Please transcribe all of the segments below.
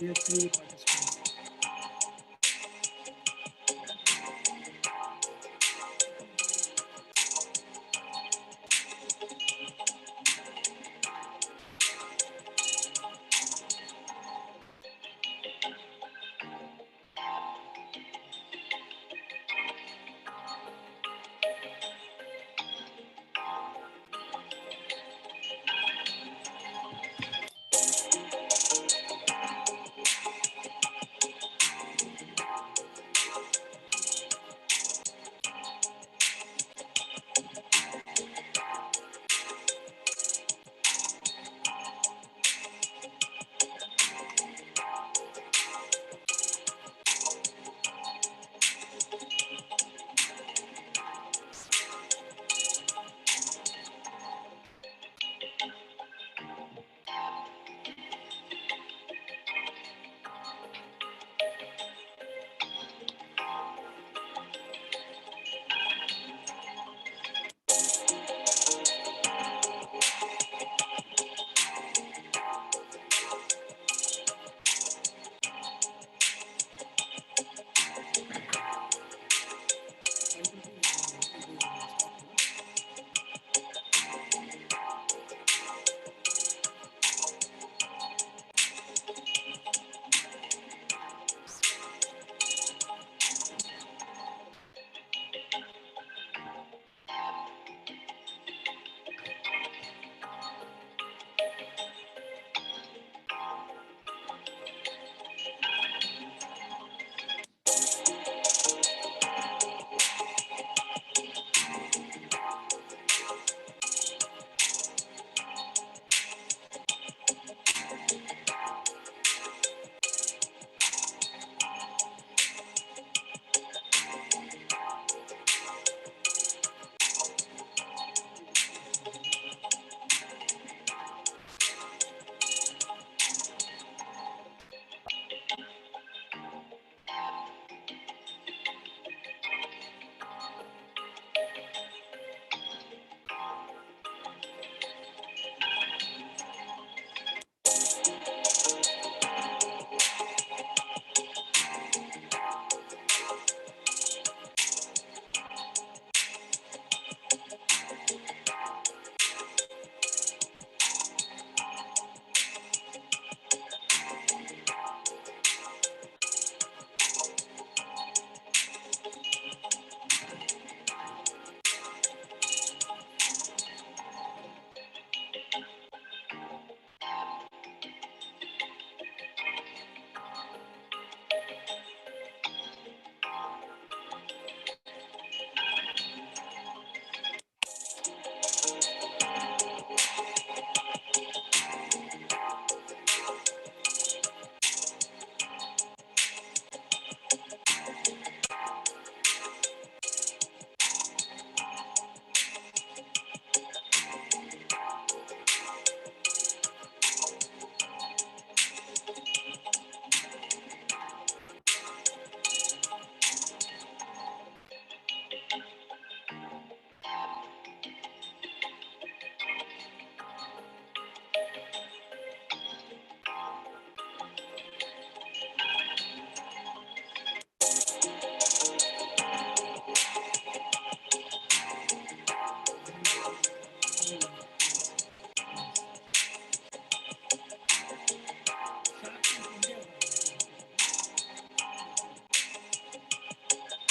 We have three participants.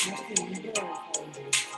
What's the intro for this?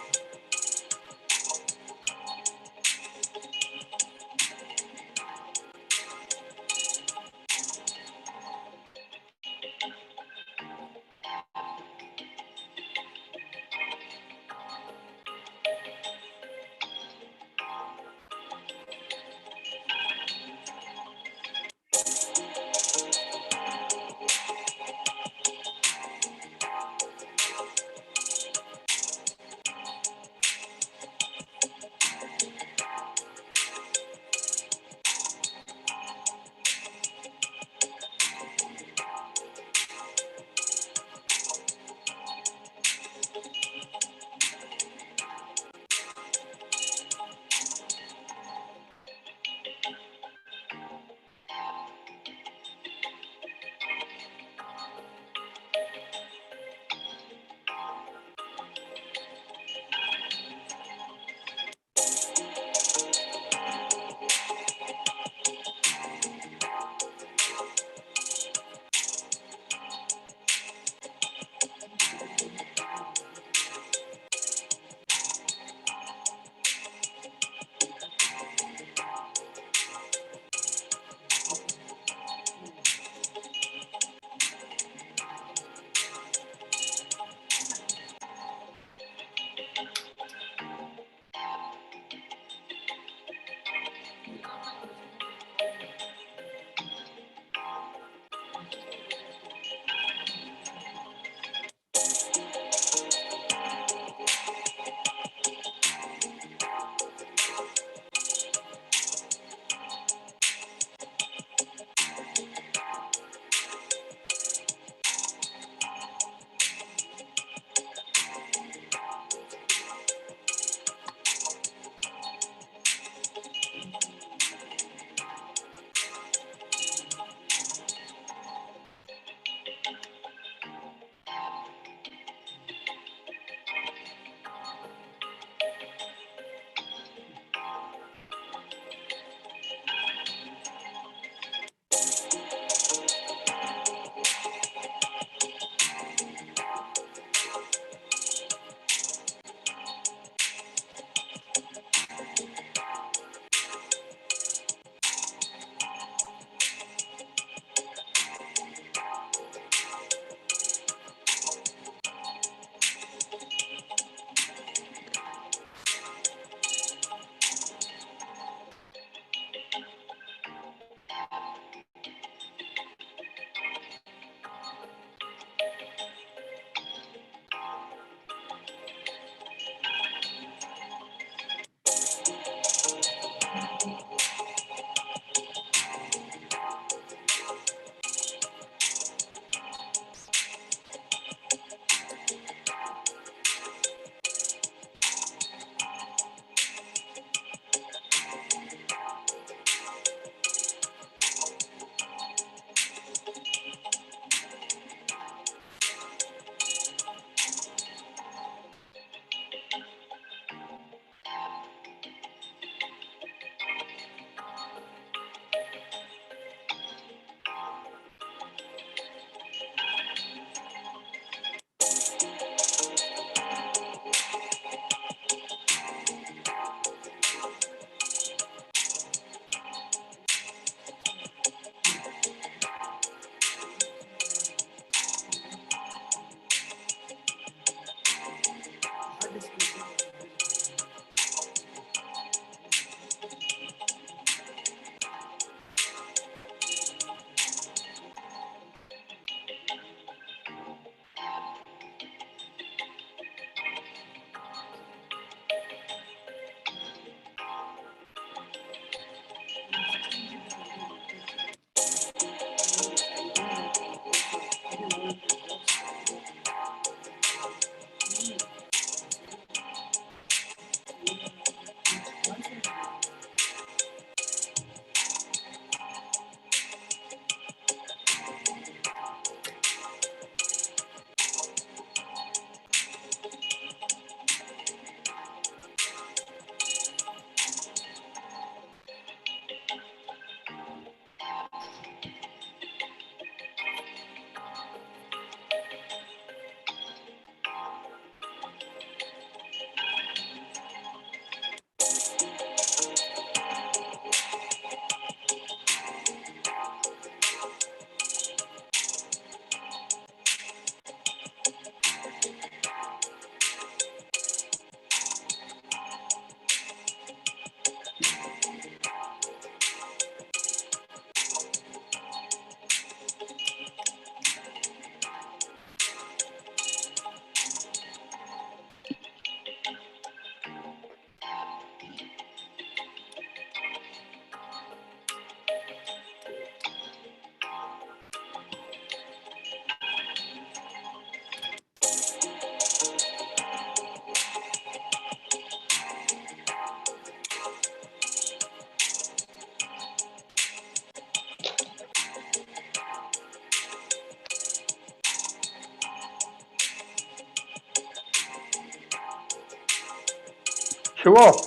Shubh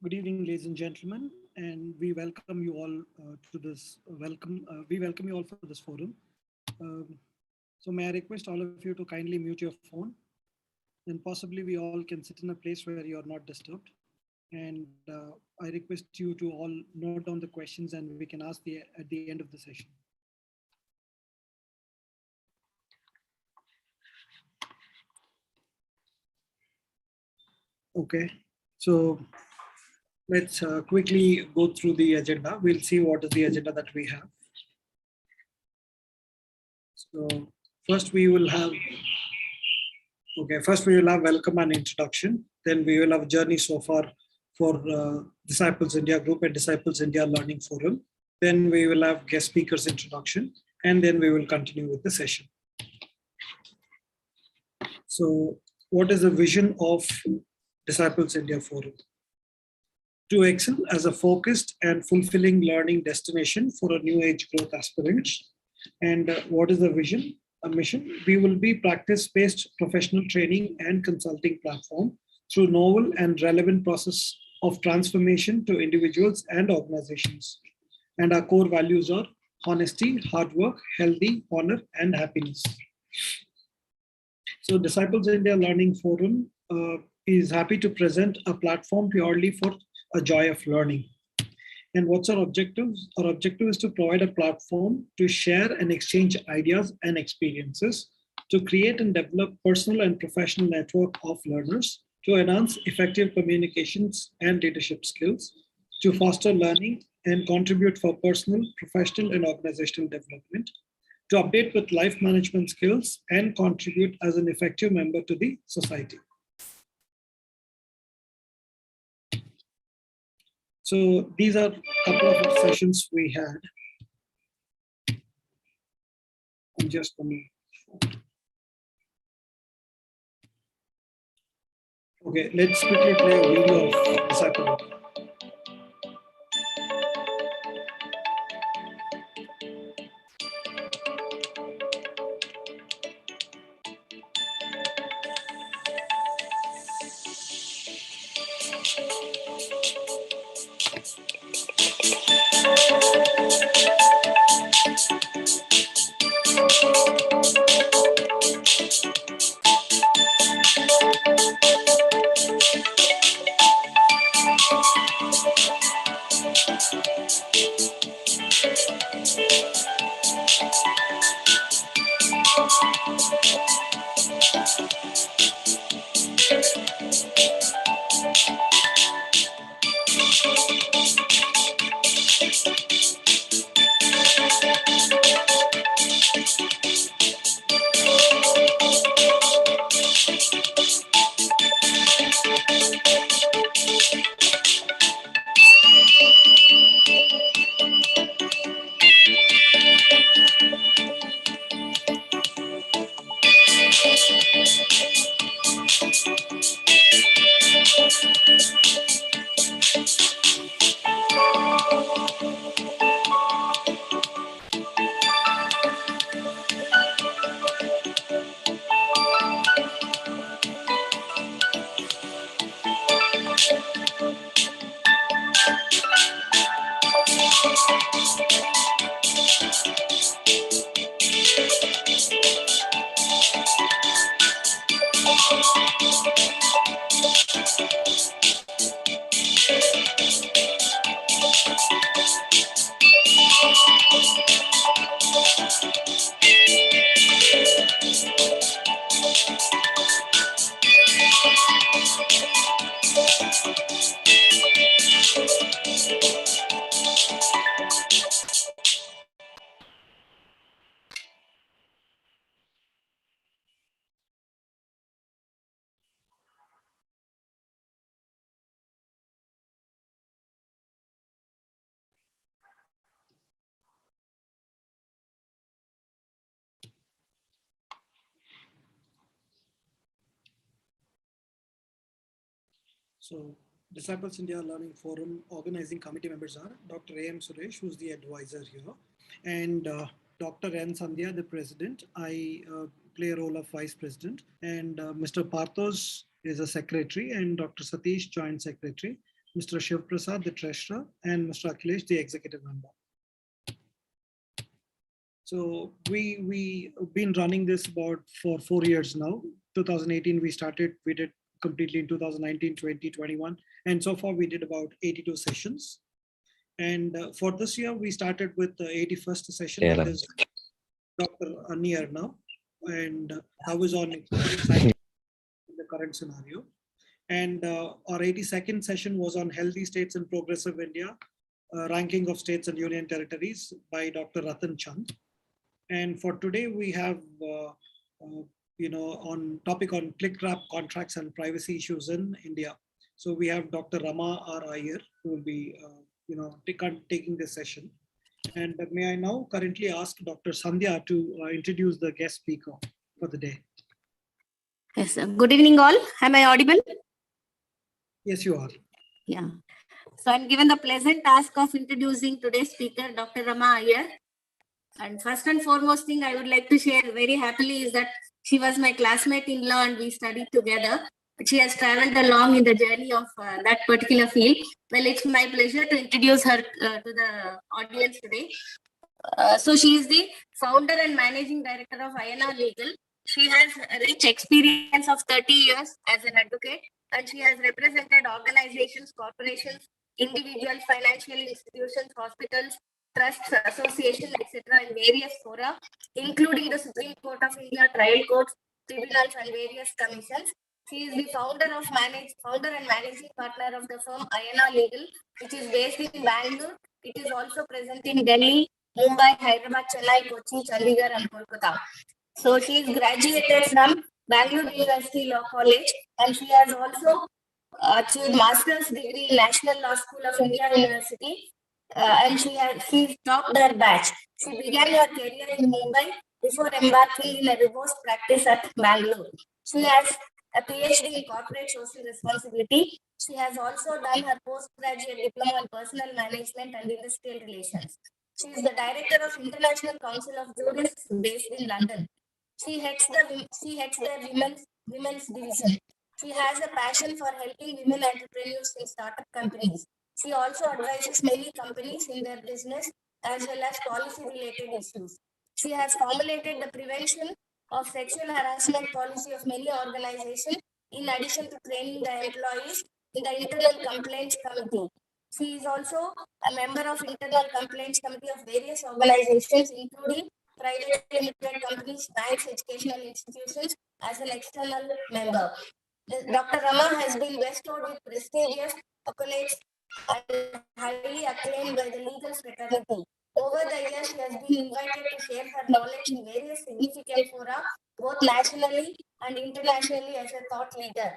Good evening, ladies and gentlemen, and we welcome you all to this welcome. We welcome you all for this forum. Um, so, may I request all of you to kindly mute your phone, and possibly we all can sit in a place where you are not disturbed. And I request you to all note down the questions, and we can ask at the end of the session. Okay, so let's quickly go through the agenda. We'll see what is the agenda that we have. So first we will have first we will have welcome and introduction. Then we will have journey so far for Disciples India Group and Disciples India Learning Forum. Then we will have guest speakers introduction, and then we will continue with the session. So what is the vision of Disciples India Forum? To excel as a focused and fulfilling learning destination for a new age growth aspirants. And what is the vision? A mission? We will be practice-based professional training and consulting platform through novel and relevant process of transformation to individuals and organizations. And our core values are honesty, hard work, healthy, honor, and happiness. So Disciples India Learning Forum is happy to present a platform purely for a joy of learning. And what's our objective? Our objective is to provide a platform to share and exchange ideas and experiences, to create and develop personal and professional network of learners, to enhance effective communications and leadership skills, to foster learning and contribute for personal, professional, and organizational development, to update with life management skills and contribute as an effective member to the society. So these are a couple of sessions we had. I'm just going to. Okay, let's quickly play a video of Disciple. So Disciples India Learning Forum organizing committee members are Dr. A.M. Suresh, who's the advisor here, and Dr. N. Sandhya, the president. I play a role of vice president, and Mr. Parthos is a secretary, and Dr. Satish, joint secretary. Mr. Shiv Prasad, the treasurer, and Mr. Akhilesh, the executive member. So we've been running this for 4 years now. 2018 we started, we did completely in 2019, 20, 21, and so far we did about 82 sessions. And for this year, we started with the 81st session. That is Dr. Anir now, and I was on in the current scenario. And our 82nd session was on healthy states in progressive India, ranking of states and union territories by Dr. Ratan Chand. And for today, we have, on topic on Clickwrap contracts and privacy issues in India. So we have Dr. Rama R. Iyer, who will be, taking this session. And may I now currently ask Dr. Sandhya to introduce the guest speaker for the day. Yes, sir. Good evening all. Am I audible? Yes, you are. Yeah. So I'm given the pleasant task of introducing today's speaker, Dr. Rama Iyer. And first and foremost thing I would like to share very happily is that she was my classmate in law and we studied together. She has traveled along in the journey of that particular field. Well, it's my pleasure to introduce her to the audience today. So she is the founder and managing director of INR Legal. She has a rich experience of 30 years as an advocate, and she has represented organizations, corporations, individuals, financial institutions, hospitals, trusts, associations, etc. in various fora, including the Supreme Court of India, trial courts, tribunals, and various commissions. She is the founder and managing partner of the firm INR Legal, which is based in Bangalore. It is also present in Delhi, Mumbai, Hyderabad, Chennai, Kochi, Chandigarh, and Kolkata. So she is graduated from Bangalore University Law College, and she has also achieved master's degree in National Law School of India University, and she's topped her batch. She began her career in Mumbai before embarking in a robust practice at Bangalore. She has a PhD in corporate social responsibility. She has also done her postgraduate diploma in personal management and industrial relations. She is the director of International Council of Jurists based in London. She heads the women's division. She has a passion for helping women entrepreneurs in startup companies. She also advises many companies in their business as well as policy-related issues. She has formulated the prevention of sexual harassment policy of many organizations, in addition to training the employees in the Internal Complaints Committee. She is also a member of Internal Complaints Committee of various organizations, including private limited companies, banks, educational institutions, as an external member. Dr. Rama has been bestowed with prestigious accolades and highly acclaimed by the legal fraternity. Over the years, she has been invited to share her knowledge in various significant fora, both nationally and internationally as a thought leader.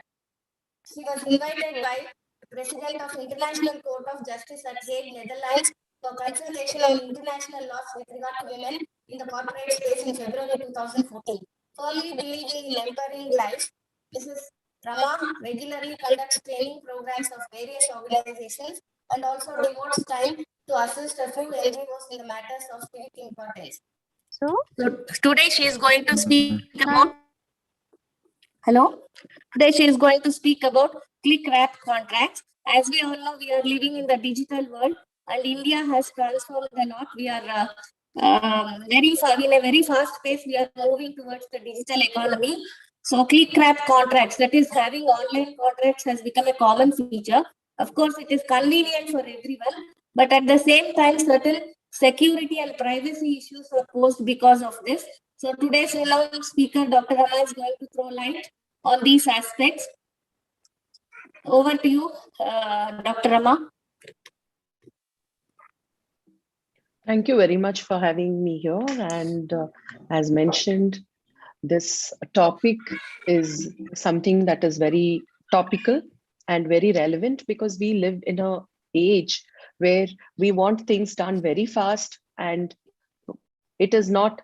She was invited by the President of International Court of Justice at Hague, Netherlands, for consultation on international laws with regard to women in the corporate space in February 2014. Firmly believing in empowering lives, Mrs. Rama regularly conducts training programs of various organizations and also devotes time to assist a few NGOs in the matters of civic importance. So today she is going to speak about. Hello. Today she is going to speak about Clickwrap contracts. As we all know, we are living in the digital world, and India has transformed a lot. We are in a very fast pace. We are moving towards the digital economy. So Clickwrap contracts, that is having online contracts, has become a common feature. Of course, it is convenient for everyone, but at the same time, certain security and privacy issues are posed because of this. So today's renowned speaker, Dr. Rama, is going to throw light on these aspects. Over to you, Dr. Rama. Thank you very much for having me here. And as mentioned, this topic is something that is very topical and very relevant because we live in an age where we want things done very fast, and it is not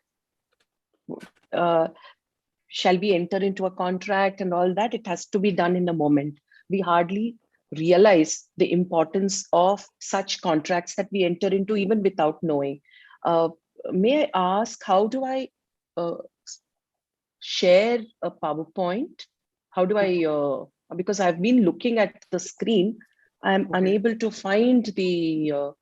shall we enter into a contract and all that. It has to be done in a moment. We hardly realize the importance of such contracts that we enter into even without knowing. May I ask, how do I share a PowerPoint? How do I, because I've been looking at the screen, I'm Okay. unable to find the.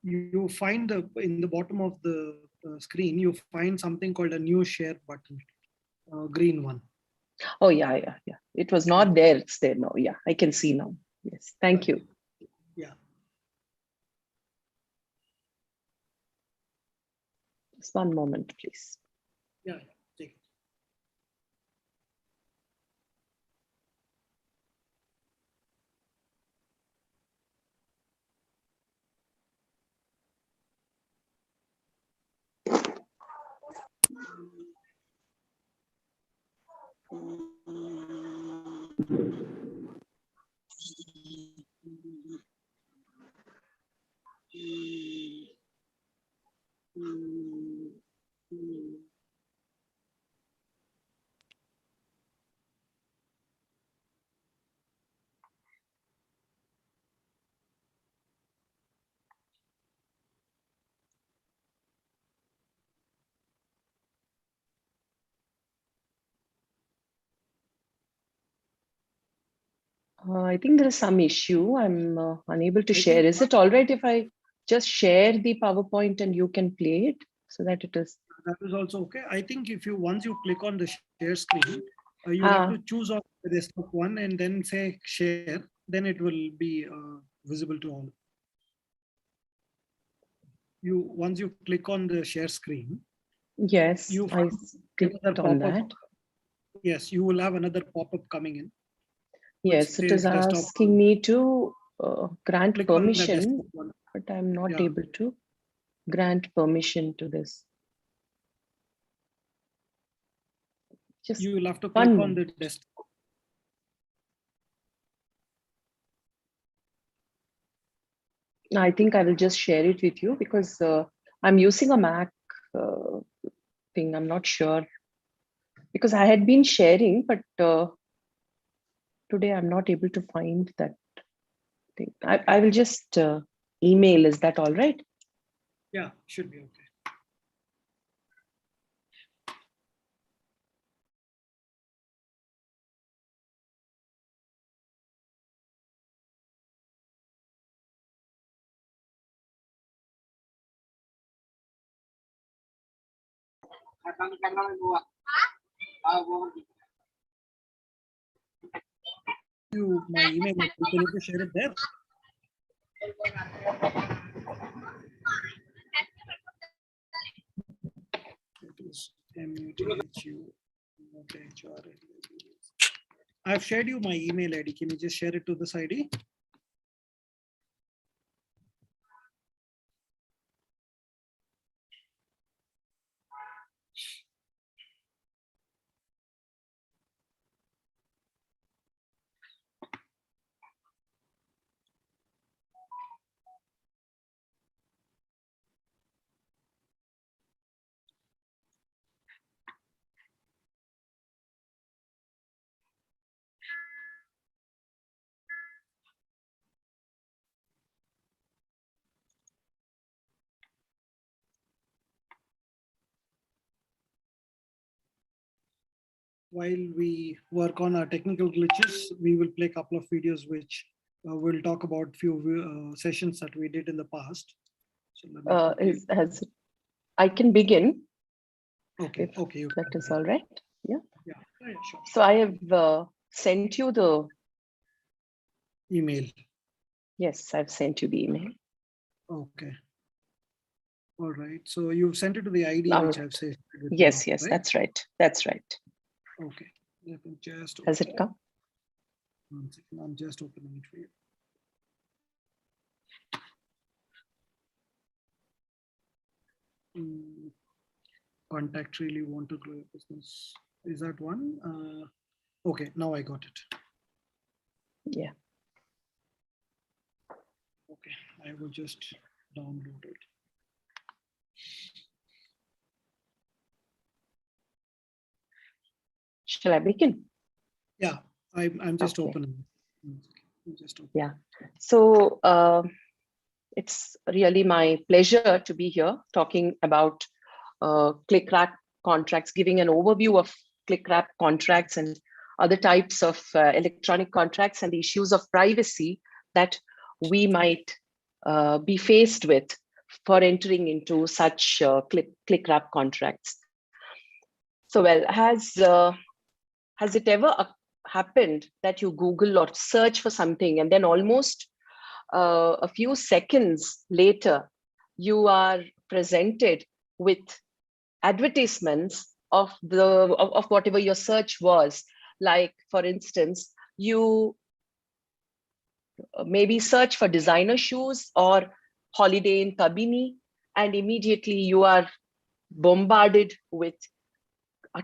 You find in the bottom of the screen, you find something called a new share button, green one. Oh, yeah. It was not there. It's there now. Yeah, I can see now. Yes, thank you. Yeah. Just one moment, please. Yeah. Take it. I think there is some issue. I'm unable to I share. think Is it all right if I just share the PowerPoint and you can play it so that it is? that is also okay. I think if you once you click on the share screen, you have to choose off the desktop one and then say share. Then it will be visible to all. You once you click on the share screen, Yes, you I find clicked another on pop-up. that. Yes, you will have another pop-up coming in. Yes, it is says desktop. asking me to grant Click on the permission, desktop one. but I'm not Yeah. able to grant permission to this. Just You will have to one click on the moment. desktop. I think I will just share it with you because I'm using a Mac thing. I'm not sure because I had been sharing, but today I'm not able to find that thing. I will just email. Is that all right? Yeah, should be okay. You my email. Can you share it there? It is MUTHU. I've shared you my email ID. Can you just share it to this ID? While we work on our technical glitches, we will play a couple of videos which will talk about few sessions that we did in the past. So let me I can begin. Okay, okay. That is all right. Yeah. Yeah, sure. So I have sent you the email. Yes, I've sent you the email. Okay. All right. So you've sent it to the ID which I've said. Yes, now, yes, right? that's right. That's right. Okay. Let me just Has it come? 1 second. I'm just opening it for you. Contact really want to grow your business. Is that one? Okay, now I got it. Yeah. Okay, I will just download it. Shall I begin? Yeah, I'm just opening. Yeah. So it's really my pleasure to be here talking about Clickwrap contracts, giving an overview of Clickwrap contracts and other types of electronic contracts and the issues of privacy that we might be faced with for entering into such Clickwrap contracts. So, well, has it ever happened that you Google or search for something and then almost a few seconds later, you are presented with advertisements of whatever your search was? Like, for instance, you maybe search for designer shoes or holiday in Kabini, and immediately you are bombarded with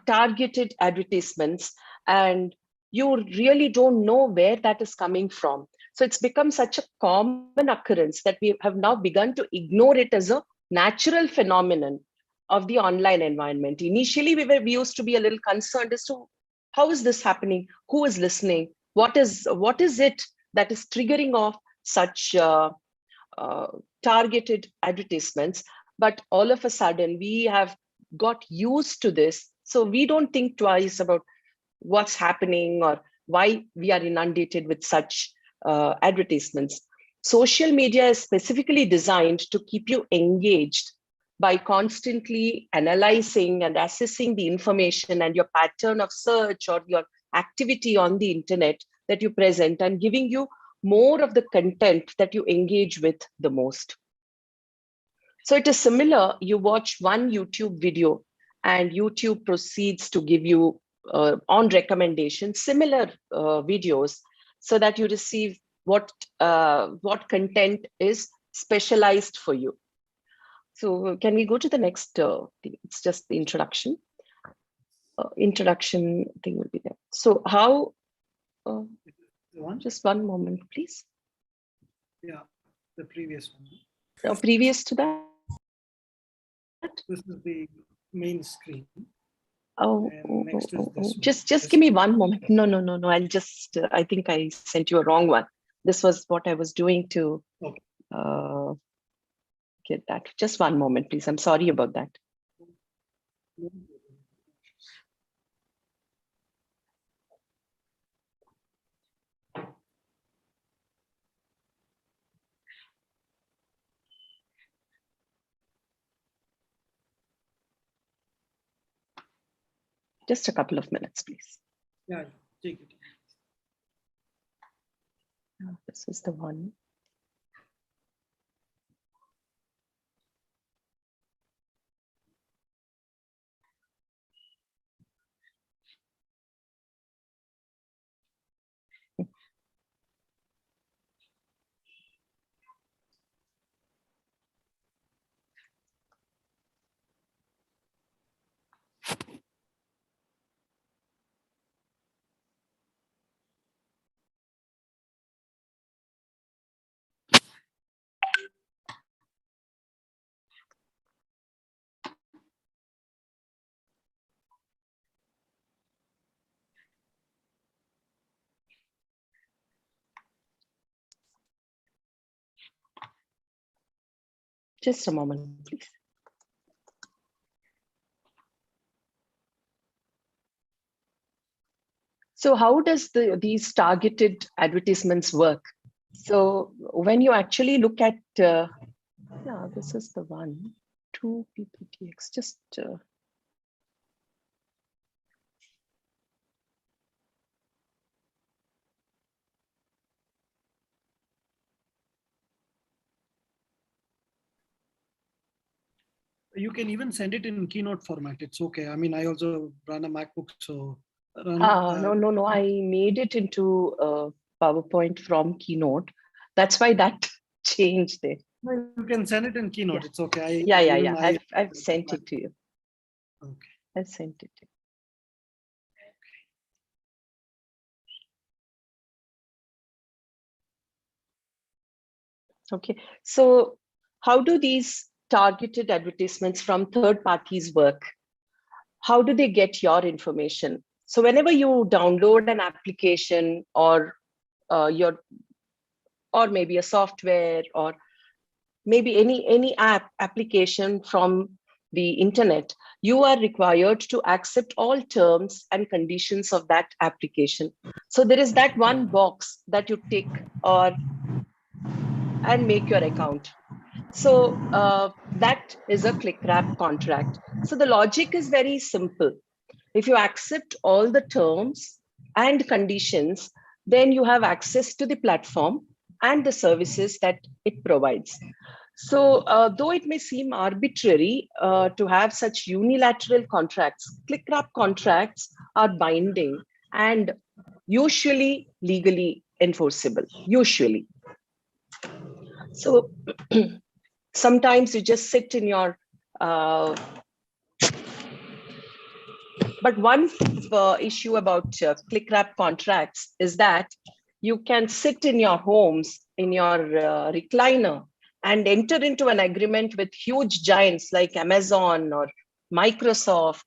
targeted advertisements, and you really don't know where that is coming from. So it's become such a common occurrence that we have now begun to ignore it as a natural phenomenon of the online environment. Initially, we used to be a little concerned as to how is this happening, who is listening, what is it that is triggering off such targeted advertisements. But all of a sudden, we have got used to this, so we don't think twice about what's happening or why we are inundated with such advertisements. Social media is specifically designed to keep you engaged by constantly analyzing and assessing the information and your pattern of search or your activity on the internet that you present, and giving you more of the content that you engage with the most. So it is similar. You watch one YouTube video and YouTube proceeds to give you on recommendation similar videos, so that you receive what content is specialized for you. So can we go to the next thing? It's just the introduction. Introduction thing will be there. So how, just one moment, please. Yeah, the previous one. Now, previous to that? This is the main screen. Oh, next is this one. Just give me one moment. No. I'll just, I think I sent you a wrong one. This was what I was doing to get that. Just one moment, please. I'm sorry about that. Just a couple of minutes, please. Yeah, take it. This is the one. Just a moment, please. So how does these targeted advertisements work? So when you actually look at, yeah, this is the one, 2 PPTX, just, You can even send it in Keynote format. It's okay. I mean, I also run a MacBook, so. No. I made it into PowerPoint from Keynote. That's why that changed it. You can send it in Keynote. Yeah. It's okay. Yeah. I've sent it to you. Okay. I've sent it to you. Okay. So how do these targeted advertisements from third parties work? How do they get your information? So whenever you download an application or maybe a software or maybe any application from the internet, you are required to accept all terms and conditions of that application. So there is that one box that you tick, or and make your account. So that is a Clickwrap contract. So the logic is very simple. If you accept all the terms and conditions, then you have access to the platform and the services that it provides. So though it may seem arbitrary to have such unilateral contracts, Clickwrap contracts are binding and usually legally enforceable, usually. So sometimes you just sit in your, but one issue about Clickwrap contracts is that you can sit in your homes, in your recliner, and enter into an agreement with huge giants like Amazon or Microsoft.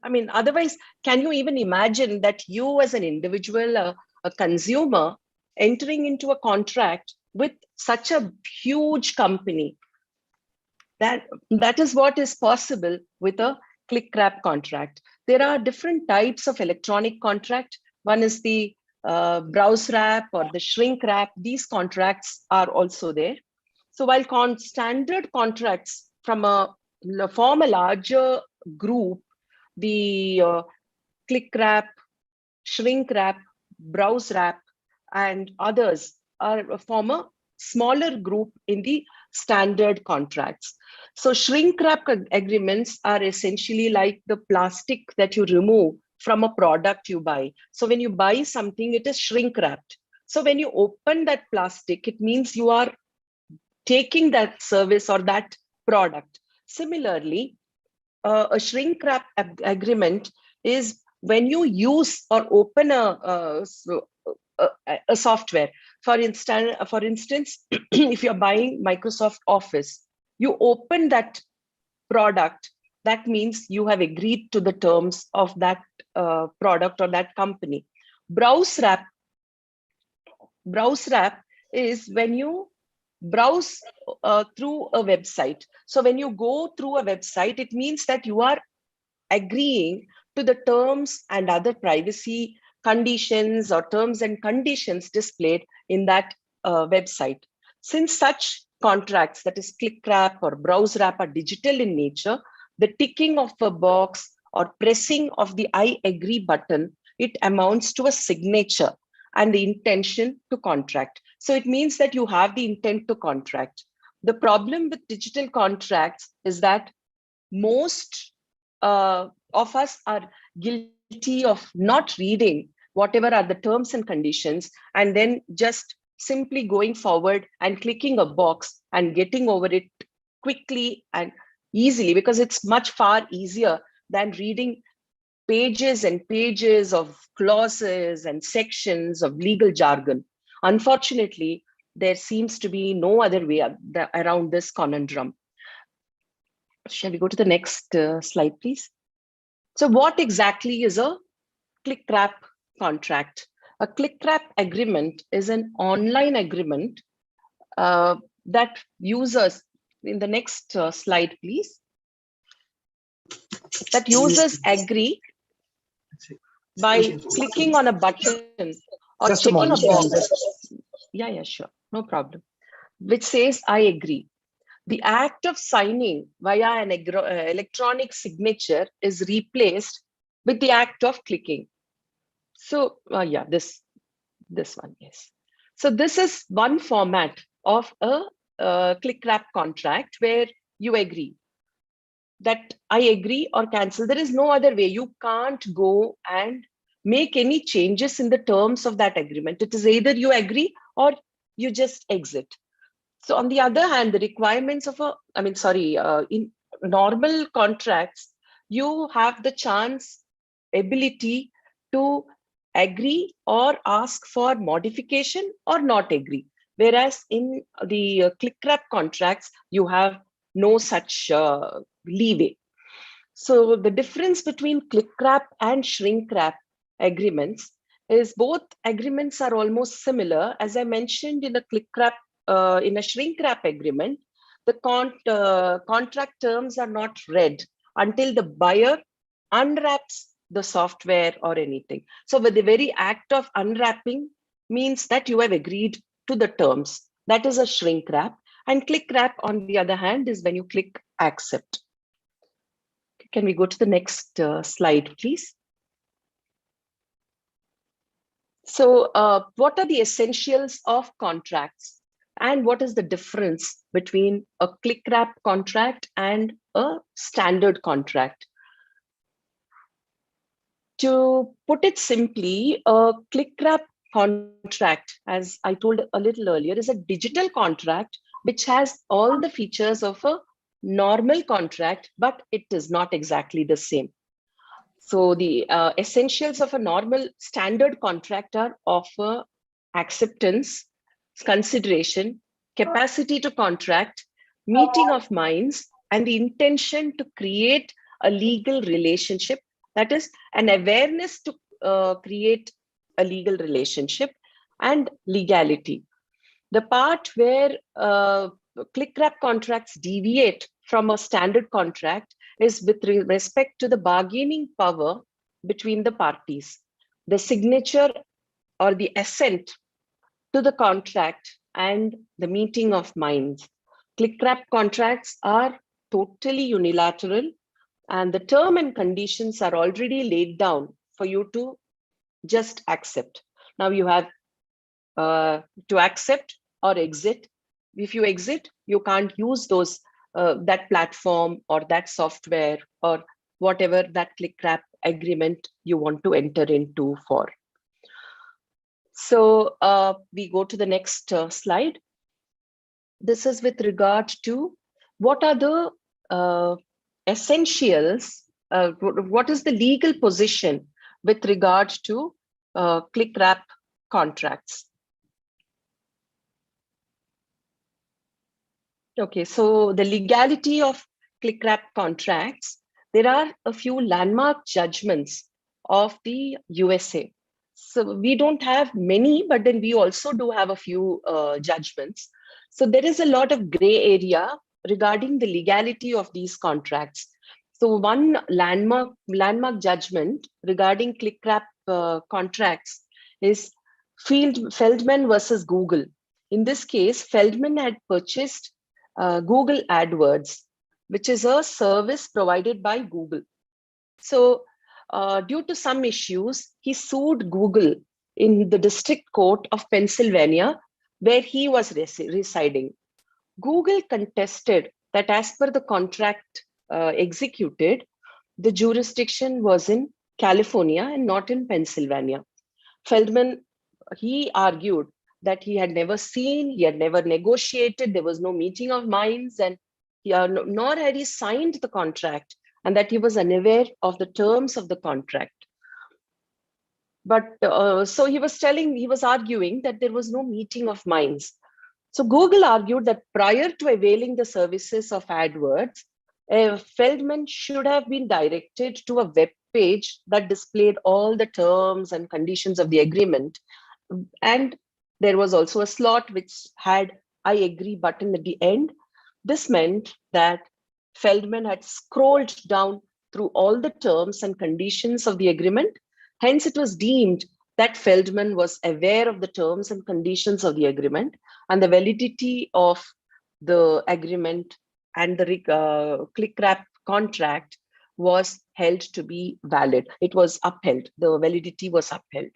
I mean, otherwise, can you even imagine that you as an individual, a consumer, entering into a contract with such a huge company? That is what is possible with a Clickwrap contract. There are different types of electronic contract. One is the browse wrap or the shrink wrap. These contracts are also there. So while standard contracts form a larger group, the Clickwrap, shrink wrap, browse wrap, and others form a smaller group in the standard contracts. So shrink wrap agreements are essentially like the plastic that you remove from a product you buy. So when you buy something, it is shrink wrapped. So when you open that plastic, it means you are taking that service or that product. Similarly, a shrink wrap agreement is when you use or open a software. For instance, if you're buying Microsoft Office, you open that product, that means you have agreed to the terms of that product or that company. Browse wrap is when you browse through a website. So when you go through a website, it means that you are agreeing to the terms and other privacy conditions or terms and conditions displayed in that website. Since such contracts, that is Clickwrap or browse wrap, are digital in nature, the ticking of a box or pressing of the I agree button, it amounts to a signature and the intention to contract. So it means that you have the intent to contract. The problem with digital contracts is that most of us are guilty of not reading whatever are the terms and conditions, and then just simply going forward and clicking a box and getting over it quickly and easily, because it's much far easier than reading pages and pages of clauses and sections of legal jargon. Unfortunately, there seems to be no other way around this conundrum. Shall we go to the next slide, please? So what exactly is a Clickwrap contract? A Clickwrap agreement is an online agreement that users, in the next slide, please, that users agree by clicking on a button or Just checking a box. Yeah, sure, no problem. Which says, I agree. The act of signing via an electronic signature is replaced with the act of clicking. So yeah, this one, yes. So this is one format of a Clickwrap contract where you agree that I agree or cancel. There is no other way. You can't go and make any changes in the terms of that agreement. It is either you agree or you just exit. So on the other hand, the requirements of in normal contracts, you have the ability to agree or ask for modification or not agree. Whereas in the Clickwrap contracts, you have no such leeway. So the difference between Clickwrap and shrink-wrap agreements is both agreements are almost similar. As I mentioned, in a Clickwrap, in a shrink-wrap agreement, the contract terms are not read until the buyer unwraps the software or anything. So with the very act of unwrapping means that you have agreed to the terms. That is a shrink wrap. And click wrap, on the other hand, is when you click accept. Can we go to the next slide, please? So what are the essentials of contracts? And what is the difference between a click wrap contract and a standard contract? To put it simply, a click wrap contract, as I told a little earlier, is a digital contract which has all the features of a normal contract, but it is not exactly the same. So the essentials of a normal standard contract are offer, acceptance, consideration, capacity to contract, meeting of minds, and the intention to create a legal relationship. That is an awareness to create a legal relationship, and legality. The part where click wrap contracts deviate from a standard contract is with respect to the bargaining power between the parties. The signature or the assent to the contract and the meeting of minds. Click wrap contracts are totally unilateral, and the term and conditions are already laid down for you to just accept. Now you have to accept or exit. If you exit, you can't use those that platform or that software or whatever that click wrap agreement you want to enter into for. So we go to the next slide. This is with regard to what are the essentials, what is the legal position with regard to click wrap contracts. Okay, so the legality of click wrap contracts, there are a few landmark judgments of the USA. So we don't have many, but then we also do have a few judgments. So there is a lot of gray area regarding the legality of these contracts. So one landmark judgment regarding click wrap contracts is Feldman versus Google. In this case, Feldman had purchased Google AdWords, which is a service provided by Google. So due to some issues, he sued Google in the District Court of Pennsylvania, where he was residing. Google contested that as per the contract executed, the jurisdiction was in California and not in Pennsylvania. Feldman, he argued that he had never seen, he had never negotiated, there was no meeting of minds, and nor had he signed the contract, and that he was unaware of the terms of the contract. But so he was arguing that there was no meeting of minds. So Google argued that prior to availing the services of AdWords, Feldman should have been directed to a web page that displayed all the terms and conditions of the agreement. And there was also a slot which had I agree button at the end. This meant that Feldman had scrolled down through all the terms and conditions of the agreement. Hence, it was deemed that Feldman was aware of the terms and conditions of the agreement, and the validity of the agreement and the click wrap contract was held to be valid. It was upheld. The validity was upheld.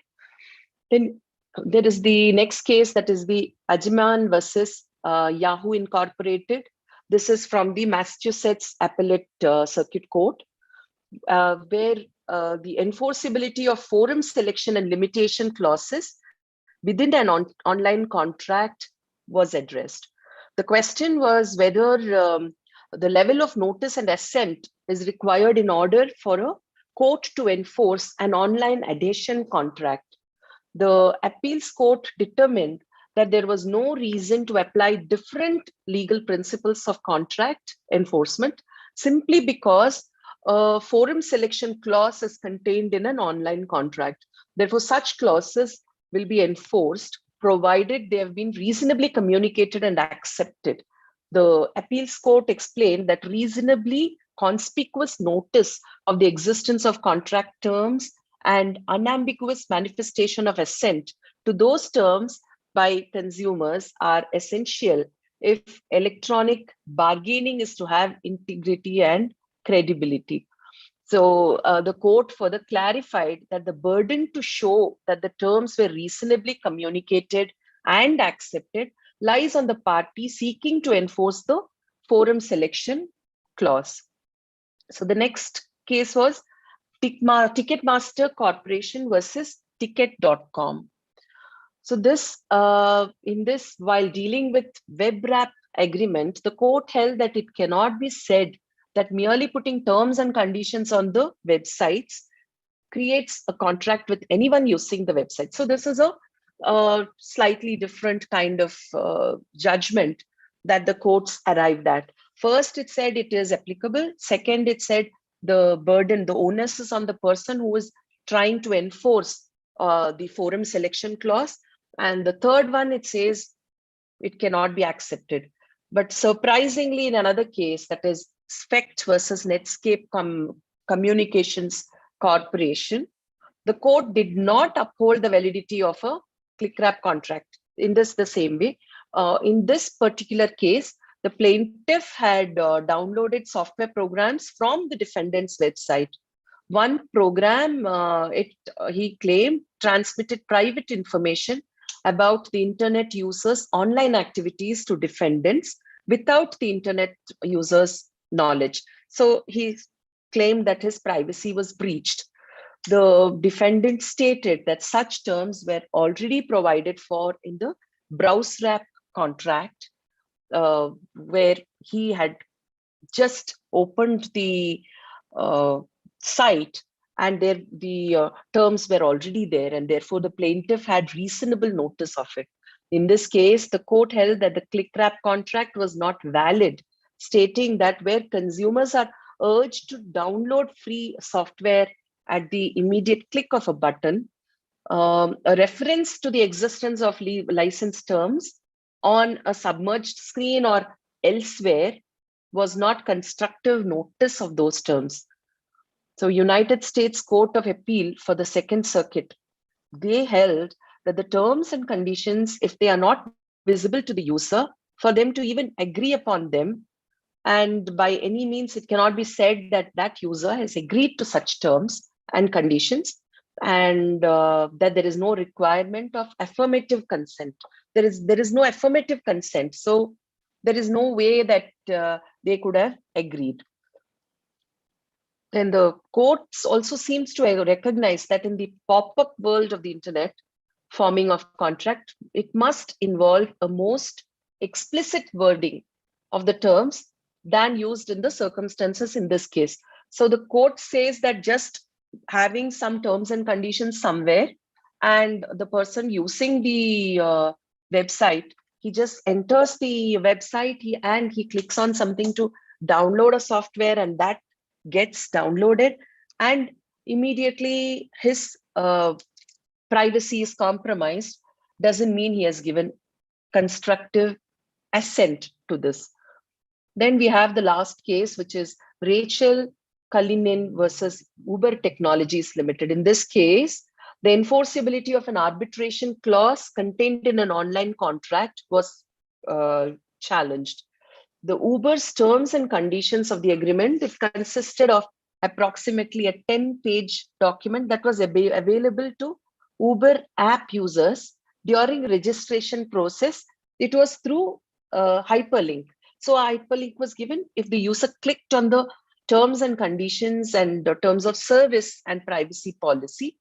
Then there is the next case, that is the Ajman versus Yahoo Incorporated. This is from the Massachusetts Appellate Circuit Court, where the enforceability of forum selection and limitation clauses within an online contract was addressed. The question was whether the level of notice and assent is required in order for a court to enforce an online adhesion contract. The appeals court determined that there was no reason to apply different legal principles of contract enforcement simply because a forum selection clause is contained in an online contract. Therefore, such clauses will be enforced provided they have been reasonably communicated and accepted. The appeals court explained that reasonably conspicuous notice of the existence of contract terms and unambiguous manifestation of assent to those terms by consumers are essential if electronic bargaining is to have integrity and credibility. So the court further clarified that the burden to show that the terms were reasonably communicated and accepted lies on the party seeking to enforce the forum selection clause. So the next case was Ticketmaster Corporation versus Ticket.com. So in this, while dealing with web wrap agreement, the court held that it cannot be said that merely putting terms and conditions on the websites creates a contract with anyone using the website. So this is a slightly different kind of judgment that the courts arrived at. First, it said it is applicable. Second, it said the burden, the onus is on the person who is trying to enforce the forum selection clause. And the third one, it says it cannot be accepted. But surprisingly, in another case, that is Spect versus Netscape Communications Corporation, the court did not uphold the validity of a Clickwrap contract in the same way. In this particular case, the plaintiff had downloaded software programs from the defendant's website. One program, he claimed, transmitted private information about the internet users' online activities to defendants without the internet users' knowledge. So he claimed that his privacy was breached. The defendant stated that such terms were already provided for in the browse wrap contract, where he had just opened the site and the terms were already there, and therefore the plaintiff had reasonable notice of it. In this case, the court held that the Clickwrap contract was not valid, stating that where consumers are urged to download free software at the immediate click of a button, a reference to the existence of license terms on a submerged screen or elsewhere was not constructive notice of those terms. So United States Court of Appeal for the Second Circuit, they held that the terms and conditions, if they are not visible to the user, for them to even agree upon them, and by any means, it cannot be said that that user has agreed to such terms and conditions, and that there is no requirement of affirmative consent. There is no affirmative consent. So there is no way that they could have agreed. And the courts also seems to recognize that in the pop-up world of the internet, forming of contract, it must involve a most explicit wording of the terms than used in the circumstances in this case. So the court says that just having some terms and conditions somewhere, and the person using the website, he just enters the website and he clicks on something to download a software, and that gets downloaded, and immediately his privacy is compromised, doesn't mean he has given constructive assent to this. Then we have the last case, which is Rachel Kalinin versus Uber Technologies Limited. In this case, the enforceability of an arbitration clause contained in an online contract was challenged. The Uber's terms and conditions of the agreement, it consisted of approximately a 10-page document that was available to Uber app users during registration process. It was through hyperlink. So a hyperlink was given. If the user clicked on the terms and conditions and the terms of service and privacy policy,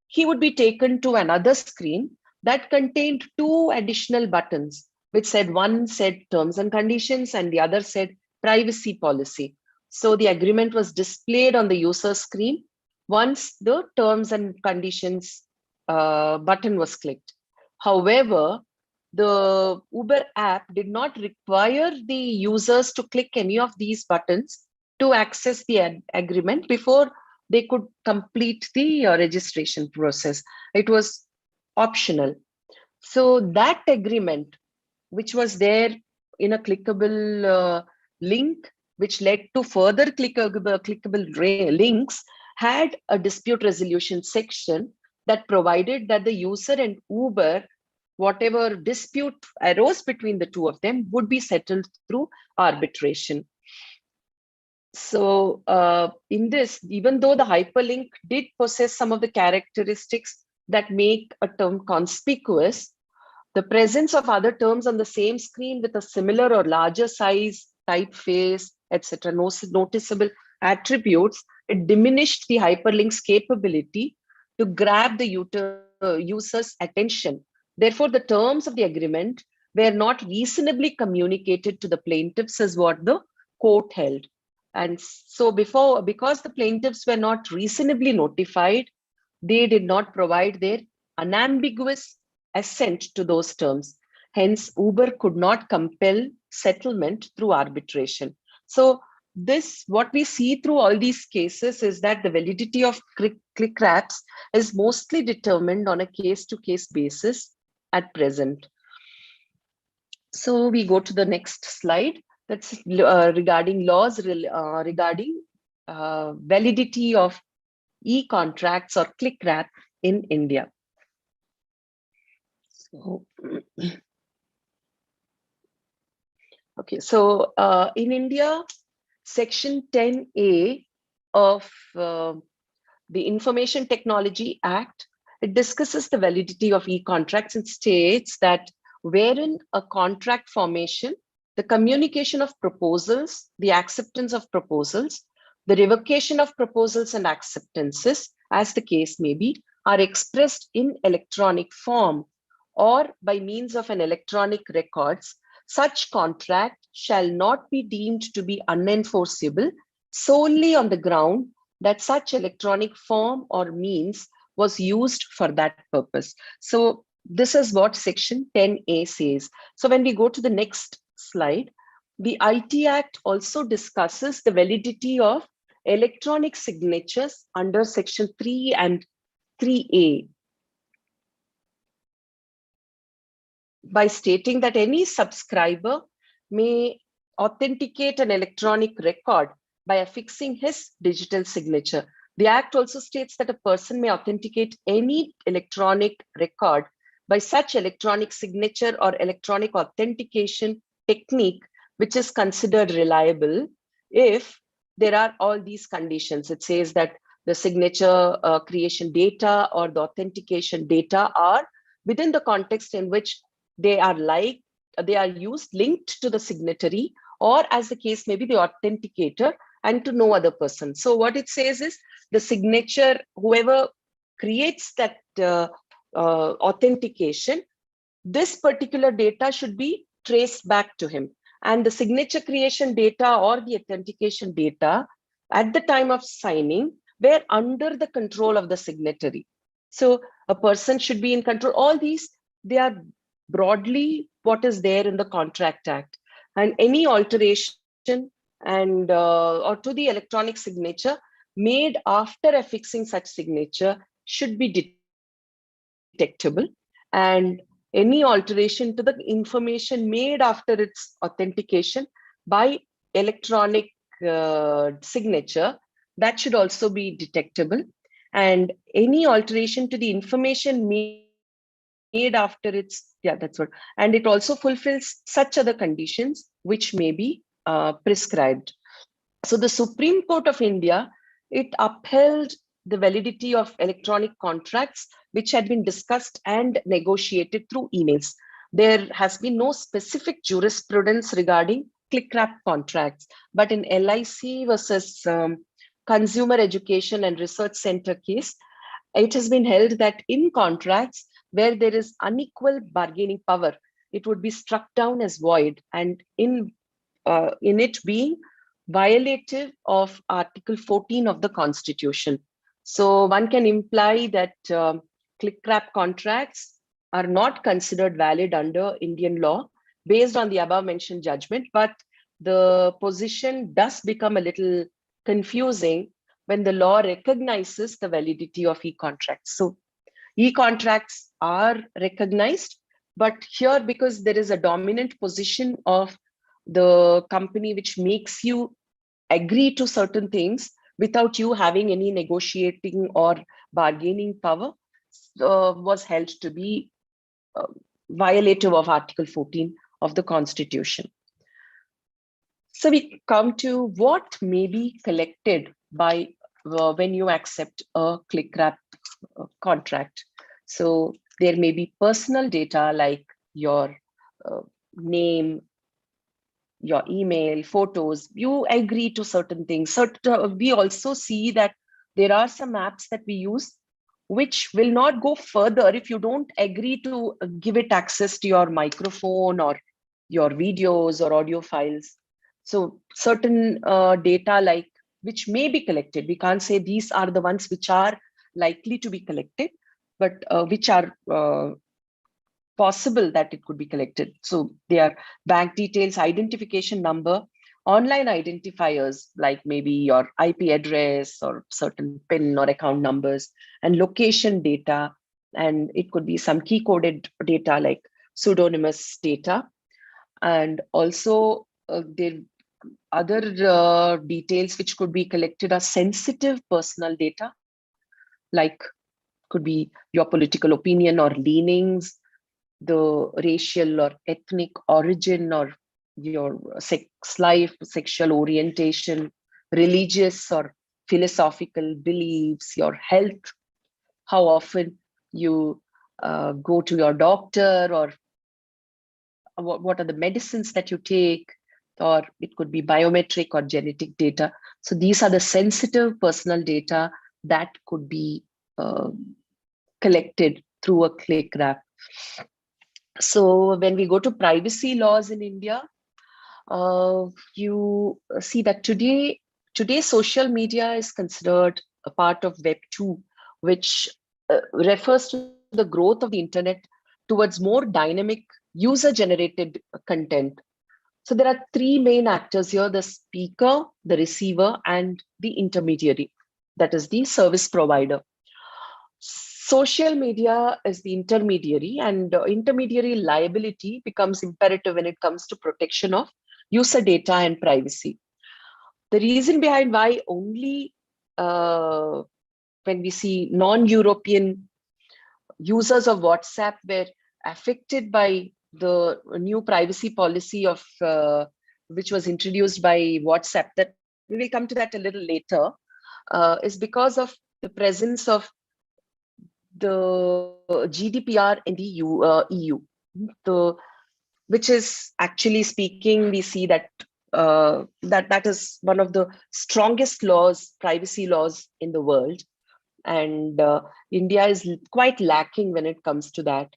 he would be taken to another screen that contained two additional buttons, which said, one said terms and conditions and the other said privacy policy. So the agreement was displayed on the user screen once the terms and conditions button was clicked. However, the Uber app did not require the users to click any of these buttons to access the agreement before they could complete the registration process. It was optional. So that agreement, which was there in a clickable link, which led to further clickable links, had a dispute resolution section that provided that the user and Uber whatever dispute arose between the two of them would be settled through arbitration. So in this, even though the hyperlink did possess some of the characteristics that make a term conspicuous, the presence of other terms on the same screen with a similar or larger size, typeface, etc., noticeable attributes, it diminished the hyperlink's capability to grab the user's attention. Therefore, the terms of the agreement were not reasonably communicated to the plaintiffs, is what the court held. And so because the plaintiffs were not reasonably notified, they did not provide their unambiguous assent to those terms. Hence, Uber could not compel settlement through arbitration. So what we see through all these cases is that the validity of Clickwraps is mostly determined on a case-to-case basis at present. So we go to the next slide. That's regarding laws regarding validity of e-contracts or Clickwrap in India. So, okay, so in India, Section 10A of the Information Technology Act, it discusses the validity of e-contracts and states that wherein a contract formation, the communication of proposals, the acceptance of proposals, the revocation of proposals and acceptances, as the case may be, are expressed in electronic form or by means of an electronic records, such contract shall not be deemed to be unenforceable solely on the ground that such electronic form or means was used for that purpose. So this is what Section 10A says. So when we go to the next slide, the IT Act also discusses the validity of electronic signatures under Section 3 and 3A by stating that any subscriber may authenticate an electronic record by affixing his digital signature. The Act also states that a person may authenticate any electronic record by such electronic signature or electronic authentication technique which is considered reliable if there are all these conditions. It says that the signature creation data or the authentication data are within the context in which they are used linked to the signatory, or as the case may be, the authenticator, and to no other person. So what it says is the signature, whoever creates that authentication, this particular data should be traced back to him. And the signature creation data or the authentication data at the time of signing were under the control of the signatory. So a person should be in control. All these, they are broadly what is there in the Contract Act. And any alteration and or to the electronic signature made after affixing such signature should be detectable, and any alteration to the information made after its authentication by electronic signature, that should also be detectable, and any alteration to the information made after its, that's what, and it also fulfills such other conditions which may be prescribed. So the Supreme Court of India, it upheld the validity of electronic contracts which had been discussed and negotiated through emails. There has been no specific jurisprudence regarding Clickwrap contracts, but in LIC versus Consumer Education and Research Center case, it has been held that in contracts where there is unequal bargaining power, it would be struck down as void, and in it being violative of Article 14 of the Constitution. So one can imply that Clickwrap contracts are not considered valid under Indian law based on the above mentioned judgment, but the position does become a little confusing when the law recognizes the validity of e-contracts. So e-contracts are recognized, but here, because there is a dominant position of the company which makes you agree to certain things without you having any negotiating or bargaining power, was held to be violative of Article 14 of the Constitution. So we come to what may be collected by when you accept a Clickwrap contract. So there may be personal data like your name, your email, photos. You agree to certain things. We also see that there are some apps that we use which will not go further if you don't agree to give it access to your microphone or your videos or audio files. So certain data like which may be collected, we can't say these are the ones which are likely to be collected, but which are possible that it could be collected. So they are bank details, identification number, online identifiers like maybe your IP address or certain PIN or account numbers, and location data. And it could be some key coded data like pseudonymous data. And also there other details which could be collected are sensitive personal data, like could be your political opinion or leanings, the racial or ethnic origin, or your sex life, sexual orientation, religious or philosophical beliefs, your health, how often you go to your doctor, or what are the medicines that you take, or it could be biometric or genetic data. So these are the sensitive personal data that could be collected through a Clickwrap. So when we go to privacy laws in India, you see that today social media is considered a part of Web 2, which refers to the growth of the internet towards more dynamic user-generated content. So there are three main actors here: the speaker, the receiver, and the intermediary, that is the service provider. Social media is the intermediary, and intermediary liability becomes imperative when it comes to protection of user data and privacy. The reason behind why only when we see non-European users of WhatsApp were affected by the new privacy policy of which was introduced by WhatsApp, that we will come to that a little later, is because of the presence of the GDPR in the EU, which is actually speaking, we see that that is one of the strongest laws, privacy laws in the world, and India is quite lacking when it comes to that.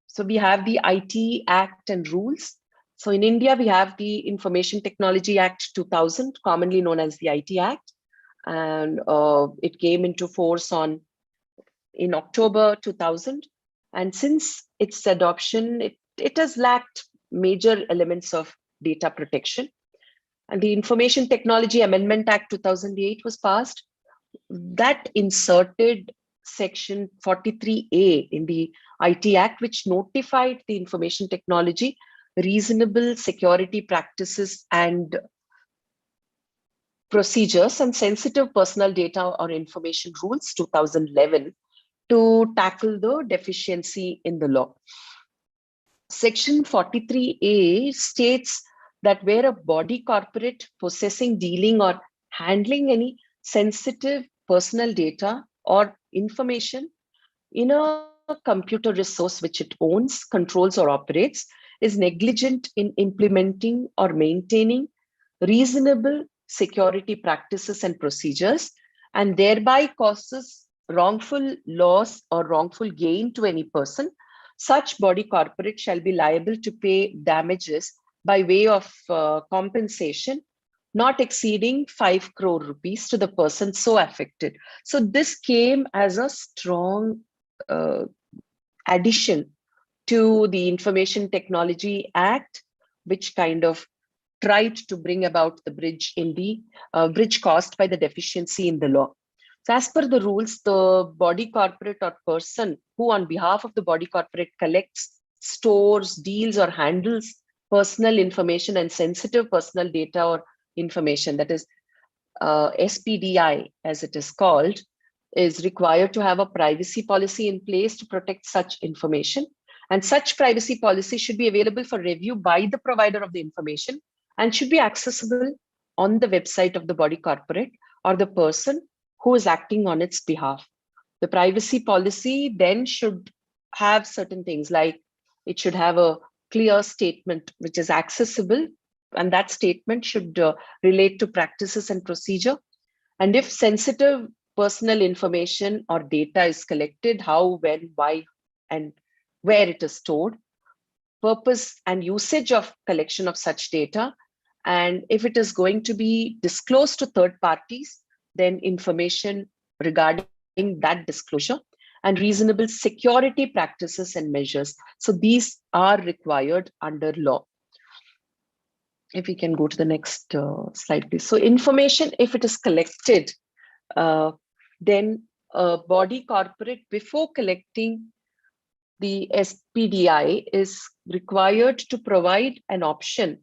So we have the IT Act and rules. So in India, we have the Information Technology Act 2000, commonly known as the IT Act, and it came into force in October 2000. And since its adoption, it has lacked major elements of data protection. And the Information Technology Amendment Act 2008 was passed. That inserted Section 43A in the IT Act, which notified the information technology reasonable security practices and procedures and sensitive personal data or information rules 2011 to tackle the deficiency in the law. Section 43A states that where a body corporate possessing, dealing, or handling any sensitive personal data or information in a computer resource which it owns, controls, or operates is negligent in implementing or maintaining reasonable security practices and procedures, and thereby causes wrongful loss or wrongful gain to any person, such body corporate shall be liable to pay damages by way of compensation not exceeding 5 crore rupees to the person so affected. So this came as a strong addition to the Information Technology Act, which kind of tried to bring about the bridge in the bridge caused by the deficiency in the law. So as per the rules, the body corporate or person who on behalf of the body corporate collects, stores, deals, or handles personal information and sensitive personal data or information, that is SPDI as it is called, is required to have a privacy policy in place to protect such information. And such privacy policy should be available for review by the provider of the information and should be accessible on the website of the body corporate or the person who is acting on its behalf. The privacy policy then should have certain things like it should have a clear statement which is accessible, and that statement should relate to practices and procedure. And if sensitive personal information or data is collected, how, when, why, and where it is stored, purpose and usage of collection of such data, and if it is going to be disclosed to third parties, then information regarding that disclosure and reasonable security practices and measures. So these are required under law. If we can go to the next slide, please. So information, if it is collected, then a body corporate, before collecting the SPDI, is required to provide an option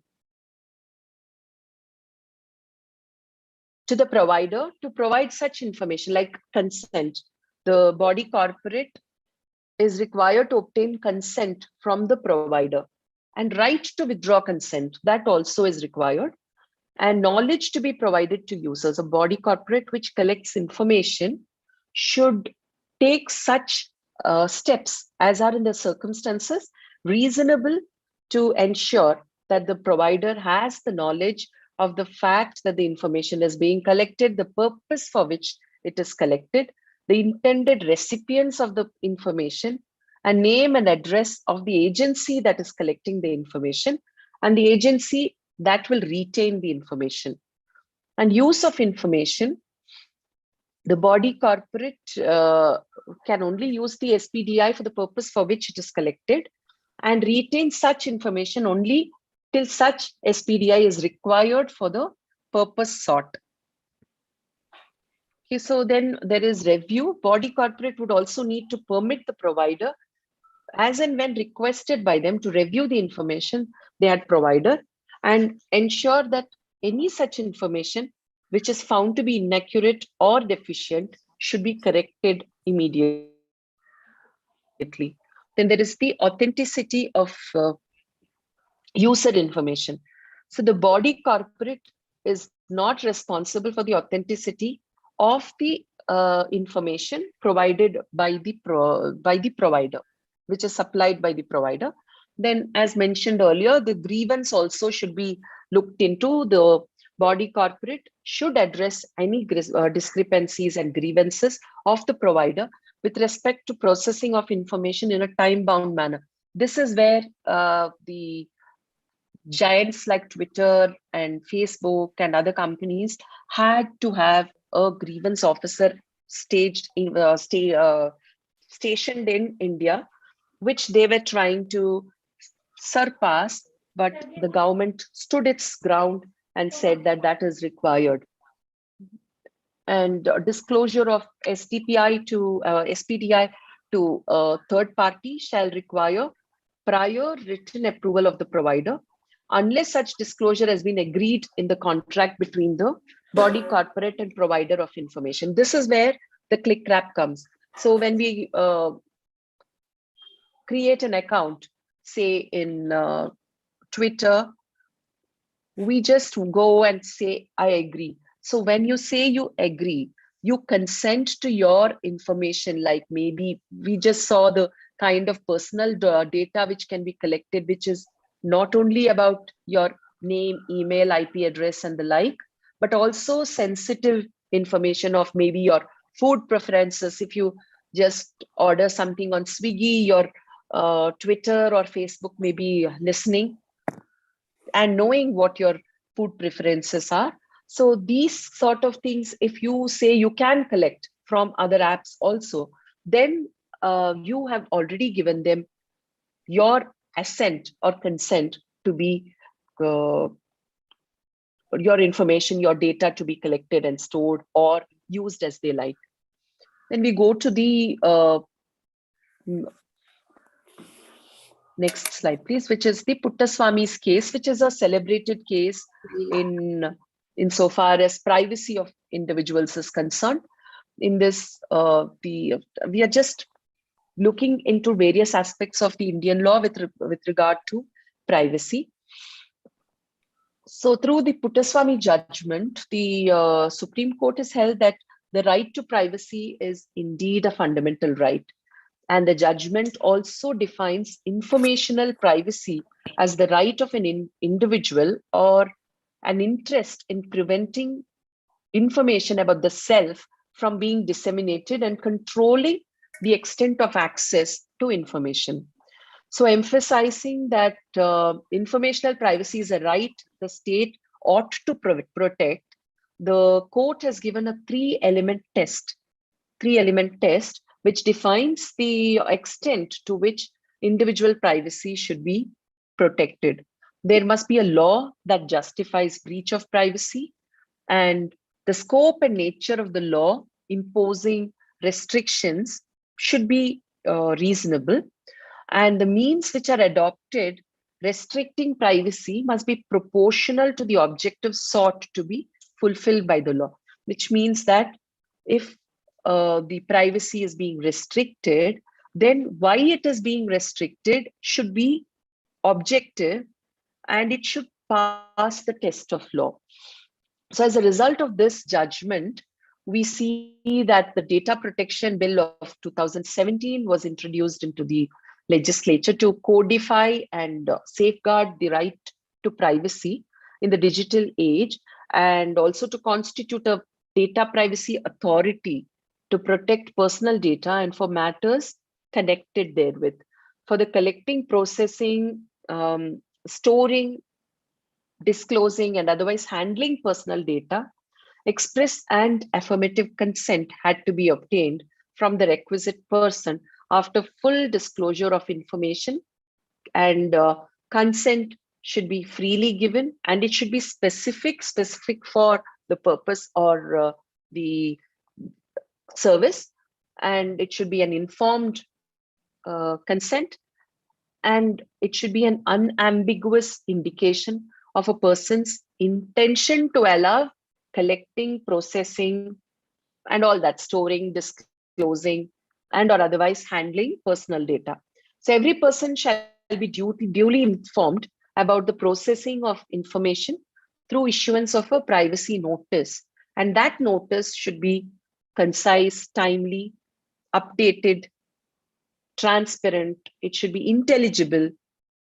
to the provider to provide such information like consent. The body corporate is required to obtain consent from the provider, and right to withdraw consent, that also is required, and knowledge to be provided to users. A body corporate which collects information should take such steps as are in the circumstances reasonable to ensure that the provider has the knowledge of the fact that the information is being collected, the purpose for which it is collected, the intended recipients of the information, a name and address of the agency that is collecting the information, and the agency that will retain the information. And use of information, the body corporate can only use the SPDI for the purpose for which it is collected and retain such information only till such SPDI is required for the purpose sought. Okay, so then there is review. Body corporate would also need to permit the provider as and when requested by them to review the information they had provided and ensure that any such information which is found to be inaccurate or deficient should be corrected immediately. Then there is the authenticity of user information. So the body corporate is not responsible for the authenticity of the information provided by the provider, which is supplied by the provider. Then, as mentioned earlier, the grievance also should be looked into. The body corporate should address any discrepancies and grievances of the provider with respect to processing of information in a time-bound manner. This is where the giants like Twitter and Facebook and other companies had to have a grievance officer stationed in India, which they were trying to surpass, but the government stood its ground and said that that is required. And disclosure of SPDI to a third party shall require prior written approval of the provider, unless such disclosure has been agreed in the contract between the body corporate and provider of information. This is where the Clickwrap comes. So when we create an account, say in Twitter, we just go and say, I agree. So when you say you agree, you consent to your information, like maybe we just saw the kind of personal data which can be collected, which is not only about your name, email, IP address, and the like, but also sensitive information of maybe your food preferences. If you just order something on Swiggy, your Twitter or Facebook may be listening and knowing what your food preferences are. So these sort of things, if you say you can collect from other apps also, then you have already given them your assent or consent to be your information, your data to be collected and stored or used as they like. Then we go to the next slide, please, which is the Puttaswamy's case, which is a celebrated case insofar as privacy of individuals is concerned. In this, we are just looking into various aspects of the Indian law with regard to privacy. So through the Puttaswamy judgment, the Supreme Court has held that the right to privacy is indeed a fundamental right. And the judgment also defines informational privacy as the right of an individual or an interest in preventing information about the self from being disseminated and controlling the extent of access to information. So emphasizing that informational privacy is a right the state ought to protect, the court has given a three-element test, which defines the extent to which individual privacy should be protected. There must be a law that justifies breach of privacy, and the scope and nature of the law imposing restrictions should be reasonable, and the means which are adopted restricting privacy must be proportional to the objective sought to be fulfilled by the law, which means that if the privacy is being restricted, then why it is being restricted should be objective and it should pass the test of law. So as a result of this judgment, we see that the Data Protection Bill of 2017 was introduced into the legislature to codify and safeguard the right to privacy in the digital age, and also to constitute a data privacy authority to protect personal data and for matters connected therewith, for the collecting, processing, storing, disclosing, and otherwise handling personal data. Express and affirmative consent had to be obtained from the requisite person after full disclosure of information, and consent should be freely given, and it should be specific for the purpose or the service, and it should be an informed consent, and it should be an unambiguous indication of a person's intention to allow collecting, processing, and all that, storing, disclosing, and or otherwise handling personal data. So every person shall be duly informed about the processing of information through issuance of a privacy notice. And that notice should be concise, timely, updated, transparent. It should be intelligible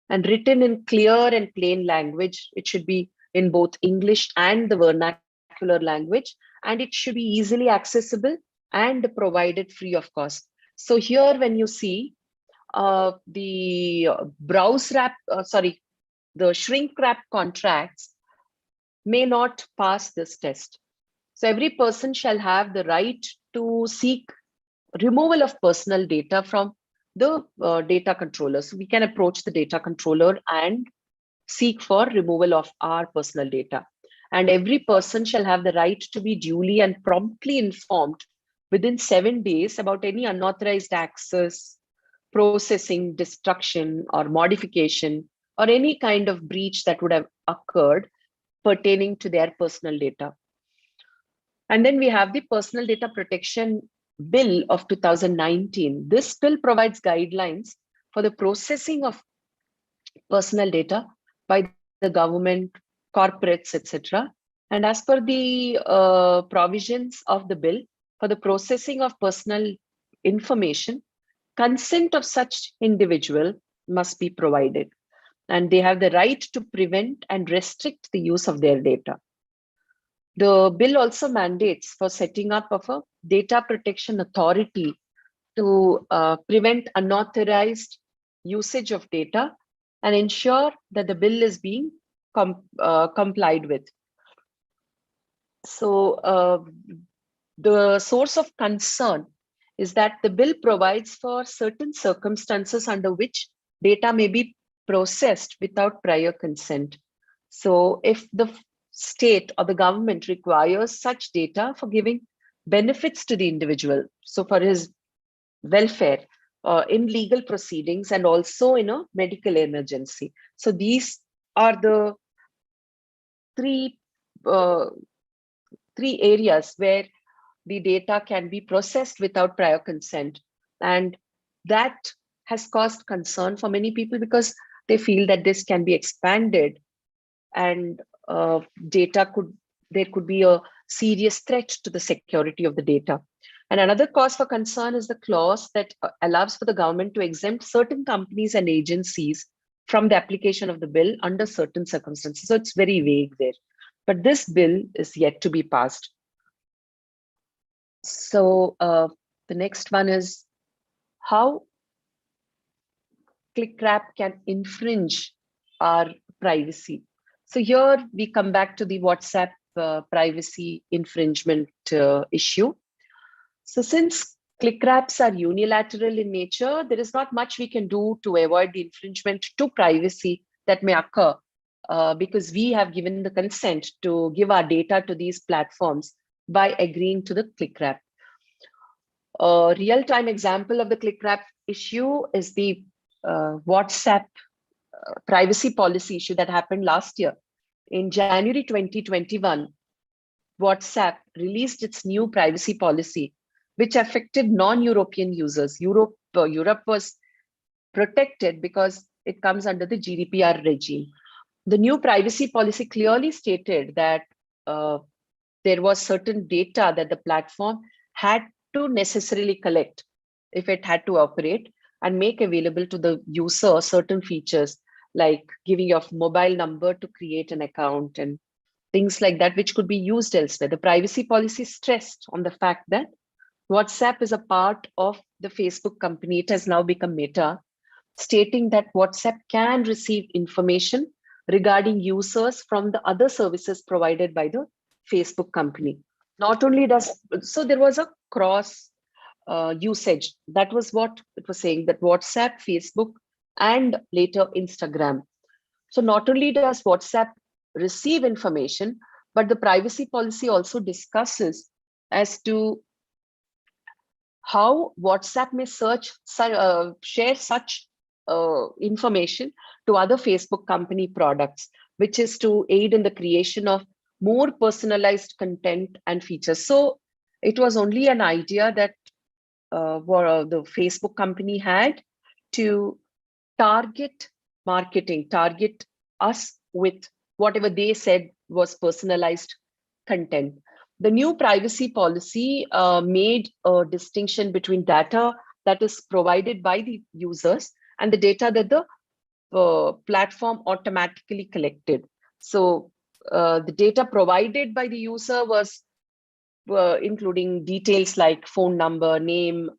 and written in clear and plain language. It should be in both English and the vernacular language, and it should be easily accessible and provided free of cost. So here, when you see the the shrink wrap contracts may not pass this test. So every person shall have the right to seek removal of personal data from the data controller. So we can approach the data controller and seek for removal of our personal data. And every person shall have the right to be duly and promptly informed within 7 days about any unauthorized access, processing, destruction, or modification, or any kind of breach that would have occurred pertaining to their personal data. And then we have the Personal Data Protection Bill of 2019. This bill provides guidelines for the processing of personal data by the government, corporates, etc. And as per the provisions of the bill, for the processing of personal information, consent of such individual must be provided, and they have the right to prevent and restrict the use of their data. The bill also mandates for setting up of a data protection authority to prevent unauthorized usage of data and ensure that the bill is being complied with. So the source of concern is that the bill provides for certain circumstances under which data may be processed without prior consent. So if the state or the government requires such data for giving benefits to the individual, so for his welfare, in legal proceedings, and also in a medical emergency. So these are the three areas where the data can be processed without prior consent. And that has caused concern for many people because they feel that this can be expanded and there could be a serious threat to the security of the data. And another cause for concern is the clause that allows for the government to exempt certain companies and agencies from the application of the bill under certain circumstances. So it's very vague there. But this bill is yet to be passed. So the next one is how Clickwrap can infringe our privacy. So here we come back to the WhatsApp privacy infringement issue. So since Clickwraps are unilateral in nature, there is not much we can do to avoid the infringement to privacy that may occur because we have given the consent to give our data to these platforms by agreeing to the Clickwrap. A real-time example of the Clickwrap issue is the WhatsApp privacy policy issue that happened last year. In January 2021, WhatsApp released its new privacy policy, which affected non-European users. Europe was protected because it comes under the GDPR regime. The new privacy policy clearly stated that there was certain data that the platform had to necessarily collect if it had to operate, and make available to the user certain features like giving your mobile number to create an account and things like that, which could be used elsewhere. The privacy policy stressed on the fact that WhatsApp is a part of the Facebook company. It has now become Meta, stating that WhatsApp can receive information regarding users from the other services provided by the Facebook company. Not only so there was a cross usage. That was what it was saying, that WhatsApp, Facebook, and later Instagram. So not only does WhatsApp receive information, but the privacy policy also discusses as to how WhatsApp may share such information to other Facebook company products, which is to aid in the creation of more personalized content and features. So it was only an idea that the Facebook company had to target marketing, target us with whatever they said was personalized content. The new privacy policy made a distinction between data that is provided by the users and the data that the platform automatically collected. So the data provided by the user was including details like phone number, name,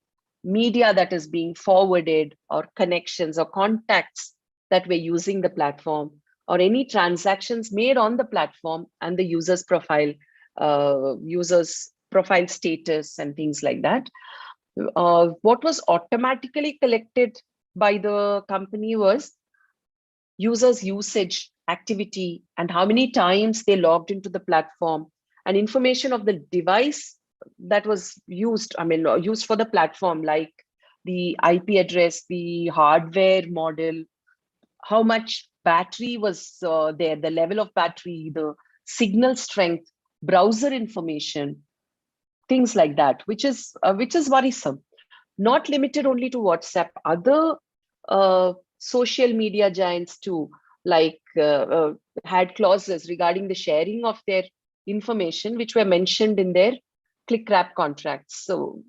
media that is being forwarded, or connections or contacts that were using the platform, or any transactions made on the platform, and the user's profile status and things like that. What was automatically collected by the company was users' usage, activity, and how many times they logged into the platform, and information of the device that was used, used for the platform, like the IP address, the hardware model, how much battery was there, the level of battery, the signal strength, browser information, things like that, which is worrisome. Not limited only to WhatsApp, other social media giants too, like had clauses regarding the sharing of their information, which were mentioned in their Clickwrap contracts. So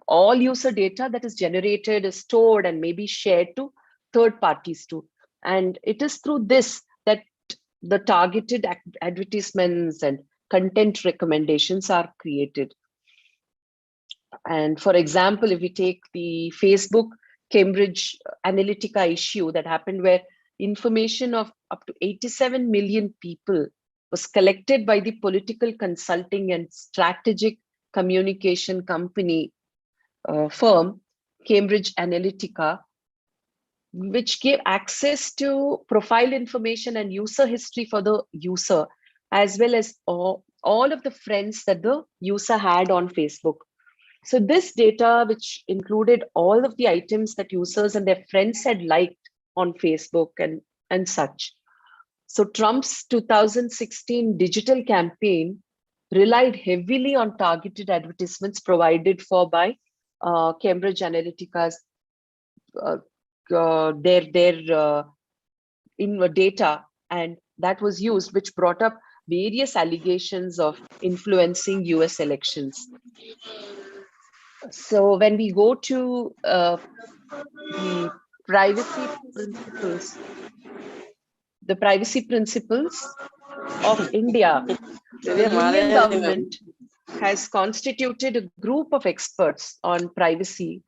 all user data that is generated is stored and may be shared to third parties too. And it is through this that the targeted advertisements and content recommendations are created. And for example, if we take the Facebook Cambridge Analytica issue that happened, where information of up to 87 million people was collected by the political consulting and strategic communication company firm, Cambridge Analytica, which gave access to profile information and user history for the user, as well as all of the friends that the user had on Facebook. So this data, which included all of the items that users and their friends had liked on Facebook and such. So Trump's 2016 digital campaign relied heavily on targeted advertisements provided for by Cambridge Analytica's in data, and that was used, which brought up various allegations of influencing US elections. So when we go to the privacy principles, of India, the Indian government has constituted a group of experts on privacy,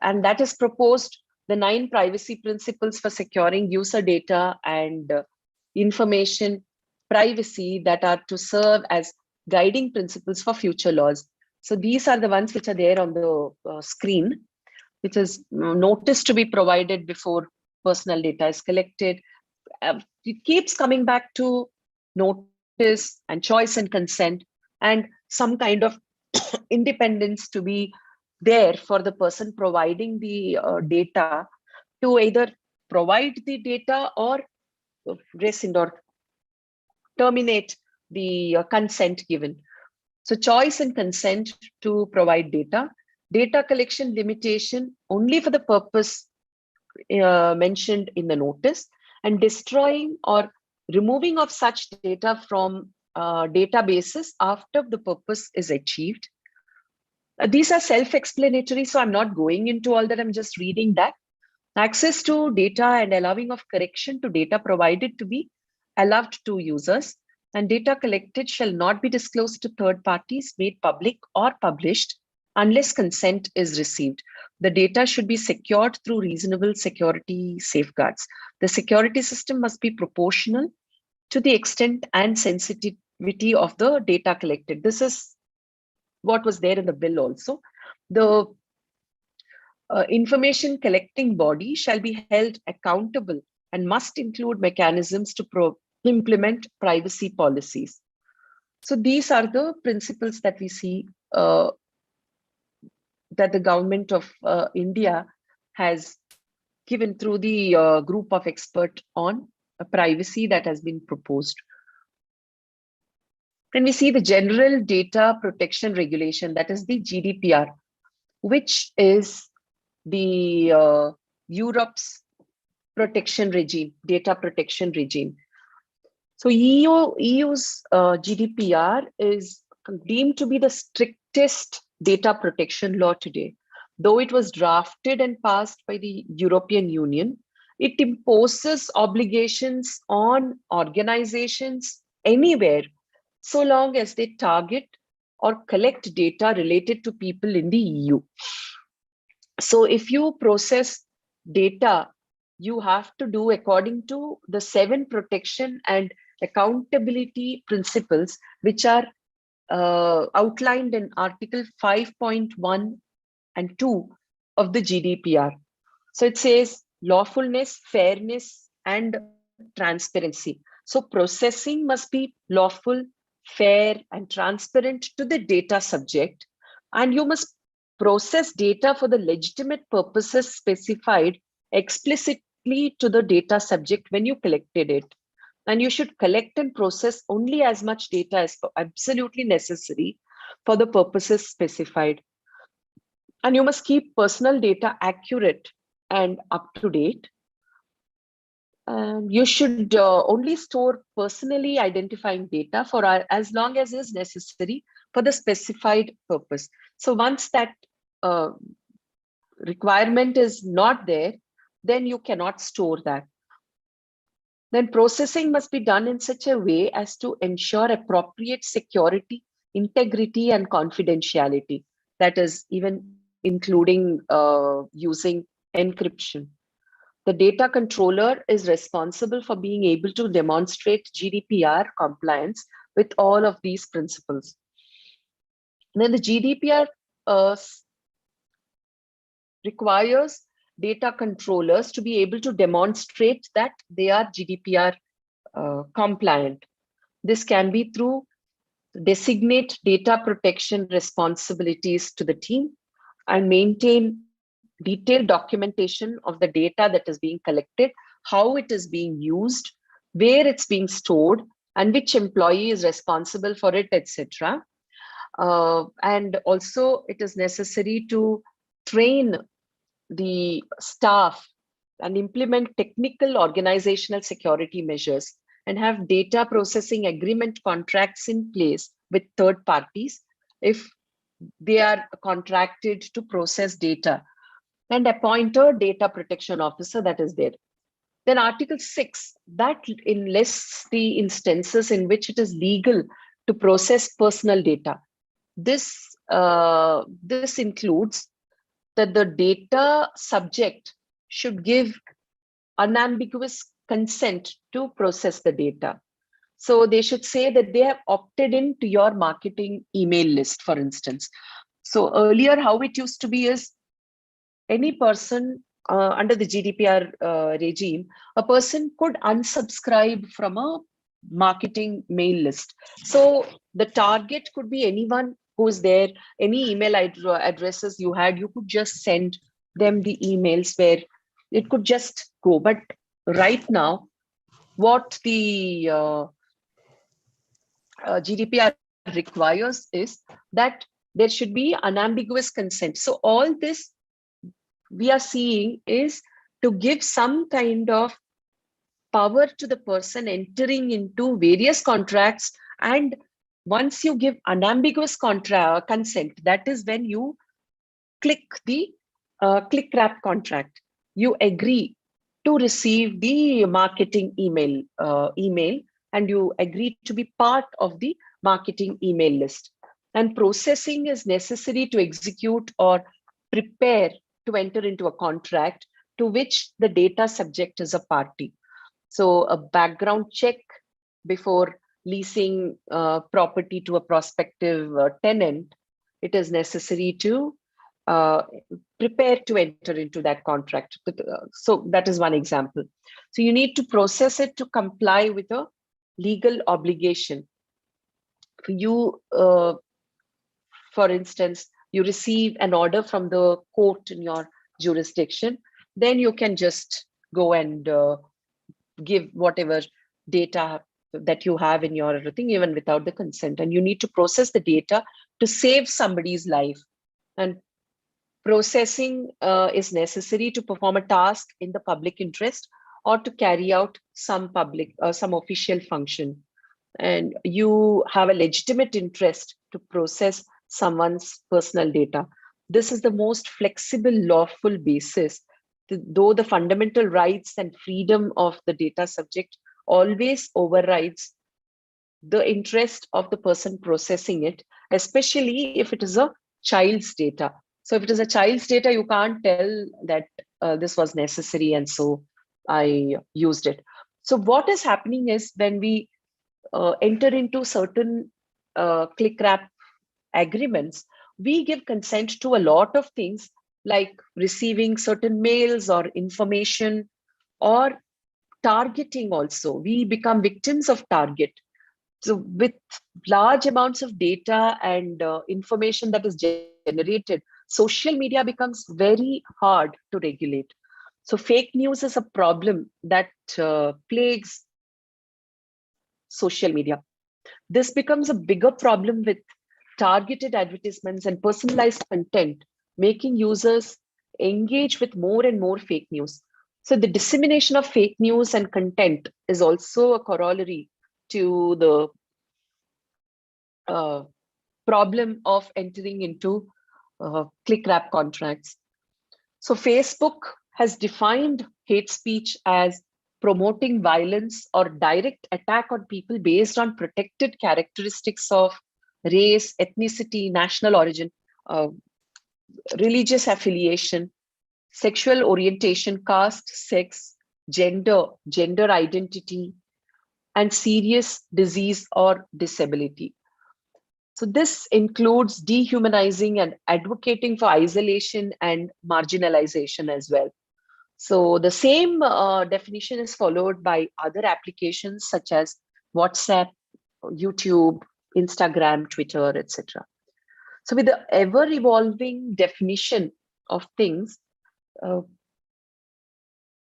and that has proposed the 9 privacy principles for securing user data and information privacy that are to serve as guiding principles for future laws. So these are the ones which are there on the screen, which is notice to be provided before personal data is collected. It keeps coming back to notice and choice and consent, and some kind of independence to be there for the person providing the data to either provide the data or rescind or terminate the consent given. So choice and consent to provide data collection limitation only for the purpose mentioned in the notice, and destroying or removing of such data from databases after the purpose is achieved. These are self-explanatory, so I'm not going into all that. I'm just reading that. Access to data and allowing of correction to data provided to be allowed to users, and data collected shall not be disclosed to third parties, made public or published unless consent is received. The data should be secured through reasonable security safeguards. The security system must be proportional to the extent and sensitivity of the data collected. This is what was there in the bill also. The information collecting body shall be held accountable and must include mechanisms to implement privacy policies. So these are the principles that we see that the government of India has given through the group of experts on privacy that has been proposed. Then we see the General Data Protection Regulation, that is the GDPR, which is the Europe's protection regime, data protection regime. So EU's GDPR is deemed to be the strictest data protection law today. Though it was drafted and passed by the European Union, it imposes obligations on organizations anywhere, so long as they target or collect data related to people in the EU. So if you process data, you have to do according to the 7 protection and accountability principles, which are outlined in Article 5.1 and 2 of the GDPR. So it says lawfulness, fairness, and transparency. So processing must be lawful, fair, and transparent to the data subject, and you must process data for the legitimate purposes specified explicitly to the data subject when you collected it. And you should collect and process only as much data as absolutely necessary for the purposes specified. And you must keep personal data accurate and up to date. You should only store personally identifying data for as long as is necessary for the specified purpose. So once that requirement is not there, then you cannot store that. Then processing must be done in such a way as to ensure appropriate security, integrity, and confidentiality. That is even including using encryption. The data controller is responsible for being able to demonstrate GDPR compliance with all of these principles. And then the GDPR requires data controllers to be able to demonstrate that they are GDPR compliant. This can be through designate data protection responsibilities to the team and maintain detailed documentation of the data that is being collected, how it is being used, where it's being stored, and which employee is responsible for it, etc. And also it is necessary to train the staff and implement technical organizational security measures and have data processing agreement contracts in place with third parties if they are contracted to process data, and appoint a data protection officer that is there. Then Article 6, that lists the instances in which it is legal to process personal data. This includes that the data subject should give unambiguous consent to process the data. So they should say that they have opted into your marketing email list, for instance. So earlier, how it used to be is any person under the GDPR regime, a person could unsubscribe from a marketing mail list. So the target could be anyone who's there, any email addresses you had, you could just send them the emails where it could just go. But right now, what the GDPR requires is that there should be unambiguous consent. So all this we are seeing is to give some kind of power to the person entering into various contracts. And once you give unambiguous consent, that is when you click the Clickwrap contract. You agree to receive the marketing email, and you agree to be part of the marketing email list. And processing is necessary to execute or prepare to enter into a contract to which the data subject is a party. So a background check before leasing property to a prospective tenant, it is necessary to prepare to enter into that contract. So that is one example. So you need to process it to comply with a legal obligation. You, for instance, you receive an order from the court in your jurisdiction, then you can just go and give whatever data that you have in your thing, even without the consent. And you need to process the data to save somebody's life. And processing is necessary to perform a task in the public interest or to carry out some official function. And you have a legitimate interest to process someone's personal data. This is the most flexible lawful basis, though the fundamental rights and freedom of the data subject always overrides the interest of the person processing it, especially if it is a child's data. So if it is a child's data, you can't tell that this was necessary and so I used it. So what is happening is when we enter into certain Clickwrap agreements, we give consent to a lot of things like receiving certain mails or information or targeting also. We become victims of target. So with large amounts of data and information that is generated, social media becomes very hard to regulate. So fake news is a problem that plagues social media. This becomes a bigger problem with targeted advertisements and personalized content, making users engage with more and more fake news. So the dissemination of fake news and content is also a corollary to the problem of entering into Clickwrap contracts. So Facebook has defined hate speech as promoting violence or direct attack on people based on protected characteristics of race, ethnicity, national origin, religious affiliation, sexual orientation, caste, sex, gender identity, and serious disease or disability. So this includes dehumanizing and advocating for isolation and marginalization as well. So the same definition is followed by other applications such as WhatsApp, YouTube, Instagram, Twitter, etc. So with the ever-evolving definition of things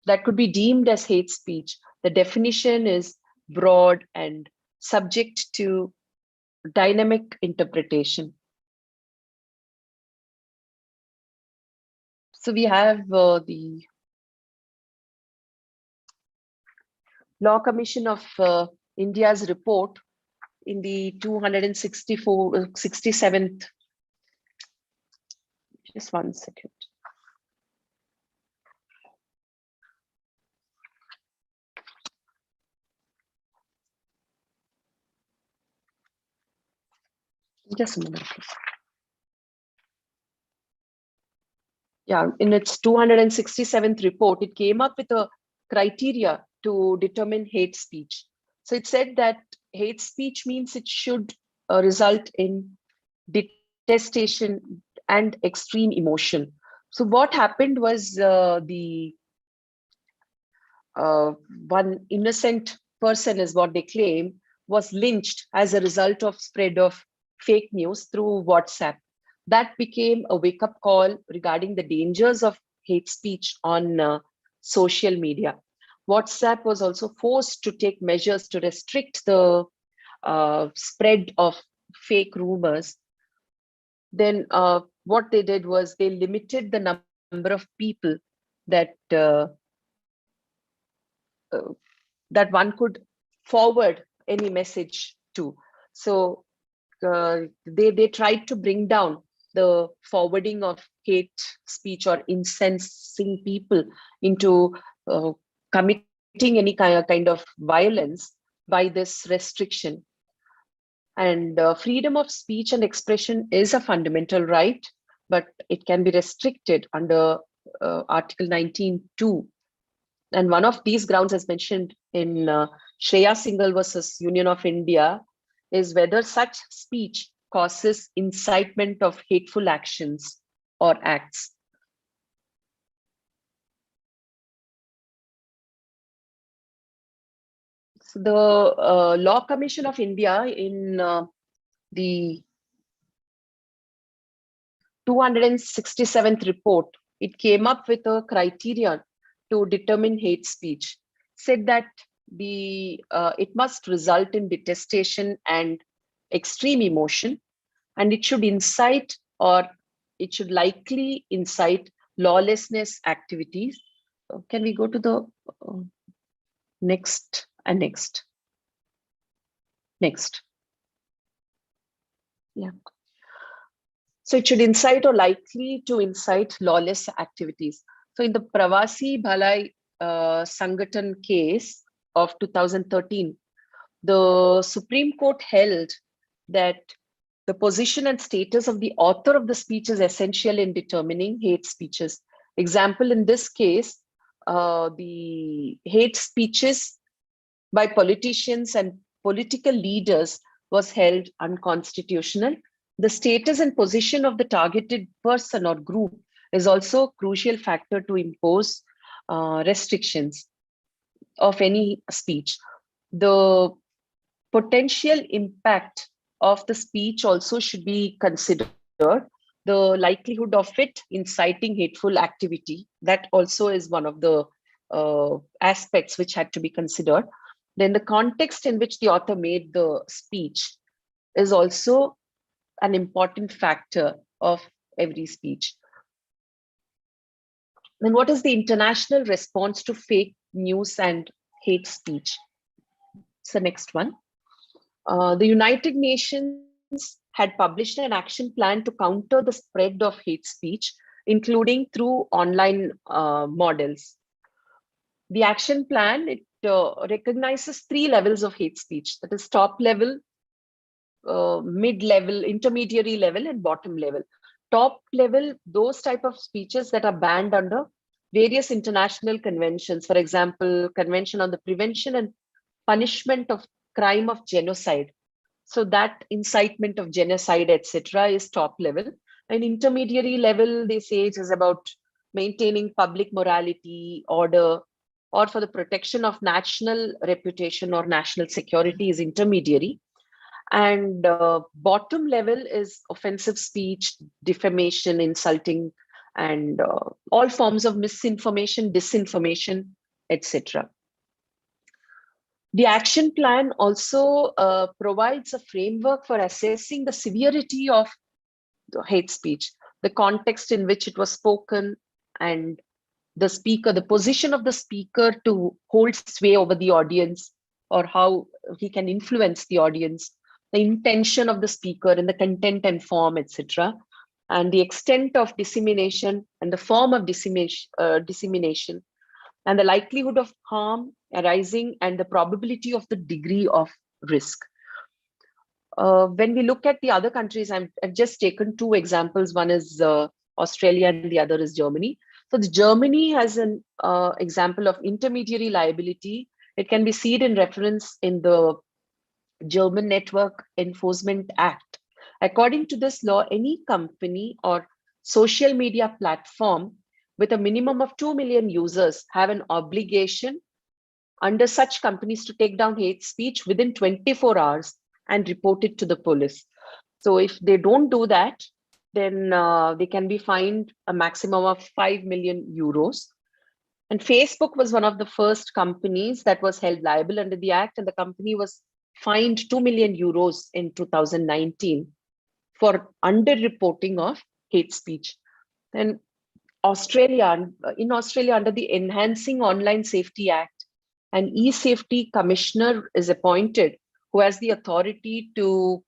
that could be deemed as hate speech, the definition is broad and subject to dynamic interpretation. So we have the Law Commission of India's report in the 67th. Just one second. Just a minute, please. Yeah, in its 267th report, it came up with a criteria to determine hate speech. So it said that hate speech means it should result in detestation and extreme emotion. So what happened was one innocent person, is what they claim, was lynched as a result of spread of fake news through WhatsApp. That became a wake-up call regarding the dangers of hate speech on social media. WhatsApp was also forced to take measures to restrict the spread of fake rumors. Then what they did was they limited the number of people that that one could forward any message to. So they tried to bring down the forwarding of hate speech or incensing people into committing any kind of violence by this restriction. And freedom of speech and expression is a fundamental right, but it can be restricted under Article 19(2). And one of these grounds, as mentioned in Shreya Singhal versus Union of India, is whether such speech causes incitement of hateful actions or acts. So the Law Commission of India in the 267th report, it came up with a criteria to determine hate speech. Said that it must result in detestation and extreme emotion, and it should incite or it should likely incite lawlessness activities. Can we go to the next and next? Next. Yeah. So it should incite or likely to incite lawless activities. So in the Pravasi Bhalai Sangathan case of 2013, the Supreme Court held that the position and status of the author of the speech is essential in determining hate speeches. Example, in this case, the hate speeches by politicians and political leaders was held unconstitutional. The status and position of the targeted person or group is also a crucial factor to impose restrictions of any speech. The potential impact of the speech also should be considered. The likelihood of it inciting hateful activity, that also is one of the aspects which had to be considered. Then the context in which the author made the speech is also an important factor of every speech. Then what is the international response to fake news and hate speech? It's the next one. The United Nations had published an action plan to counter the spread of hate speech, including through online models. The action plan, it recognizes 3 levels of hate speech, that is top level, mid-level, intermediary level, and bottom level. Top level, those type of speeches that are banned under various international conventions. For example, Convention on the Prevention and Punishment of Crime of Genocide. So that incitement of genocide, etc., is top level. And intermediary level, they say it is about maintaining public morality, order, or for the protection of national reputation or national security is intermediary. And bottom level is offensive speech, defamation, insulting, and all forms of misinformation, disinformation, etc. The action plan also provides a framework for assessing the severity of the hate speech, the context in which it was spoken, and the speaker, the position of the speaker to hold sway over the audience, or how he can influence the audience, the intention of the speaker in the content and form, etc., and the extent of dissemination and the form of dissemination, and the likelihood of harm arising and the probability of the degree of risk. When we look at the other countries, I've just taken two examples. One is Australia and the other is Germany. So Germany has an example of intermediary liability. It can be seen in reference in the German Network Enforcement Act. According to this law, any company or social media platform with a minimum of 2 million users have an obligation under such companies to take down hate speech within 24 hours and report it to the police. So if they don't do that, then they can be fined a maximum of 5 million euros. And Facebook was one of the first companies that was held liable under the act, and the company was fined 2 million euros in 2019 for underreporting of hate speech. And in Australia, under the Enhancing Online Safety Act, an e-safety commissioner is appointed who has the authority to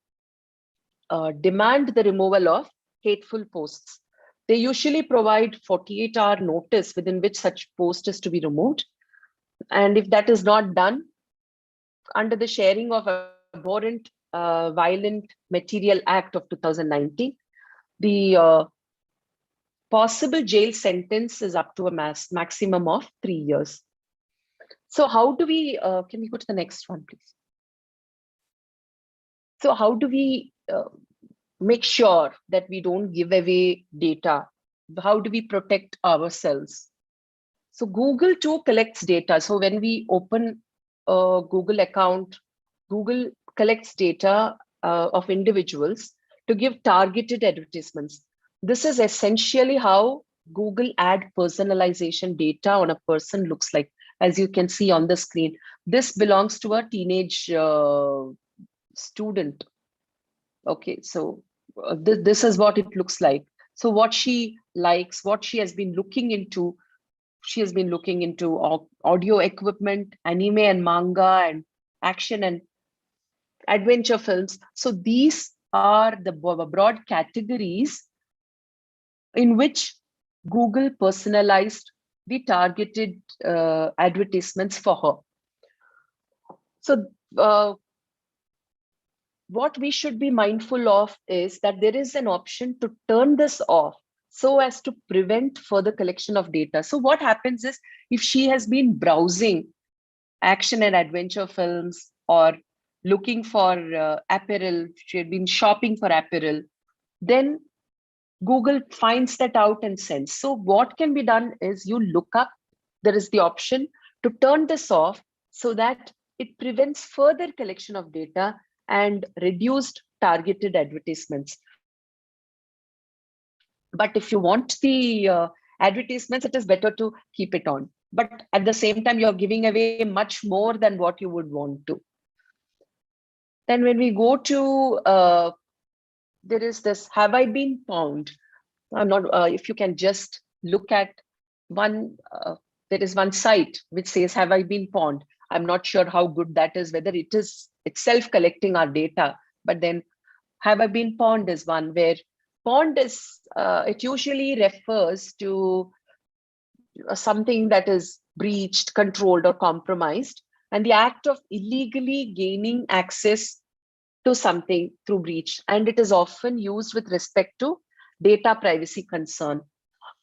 demand the removal of hateful posts. They usually provide 48-hour notice within which such post is to be removed. And if that is not done, under the Sharing of Abhorrent Violent Material Act of 2019, the possible jail sentence is up to a maximum of 3 years. So how do we, can we go to the next one, please? So how do we make sure that we don't give away data? How do we protect ourselves? So Google too collects data. So when we open a Google account, Google collects data of individuals to give targeted advertisements. This is essentially how Google ad personalization data on a person looks like. As you can see on the screen, this belongs to a teenage student. Okay, so this is what it looks like. So what she likes, what she has been looking into, she has been looking into audio equipment, anime and manga, and action and adventure films. So these are the broad categories in which Google personalized the targeted advertisements for her. So what we should be mindful of is that there is an option to turn this off so as to prevent further collection of data. So what happens is, if she has been browsing action and adventure films or looking for apparel, she had been shopping for apparel, then Google finds that out and sends. So what can be done is, you look up, there is the option to turn this off so that it prevents further collection of data and reduced targeted advertisements. But if you want the advertisements, it is better to keep it on. But at the same time, you're giving away much more than what you would want to. Then when we go to, there is this, have I been pawned? I'm not, if you can just look at one, there is one site which says, have I been pawned? I'm not sure how good that is, whether it is itself collecting our data. But then have I been pawned is one where pawned is, it usually refers to something that is breached, controlled, or compromised, and the act of illegally gaining access to something through breach. And it is often used with respect to data privacy concern.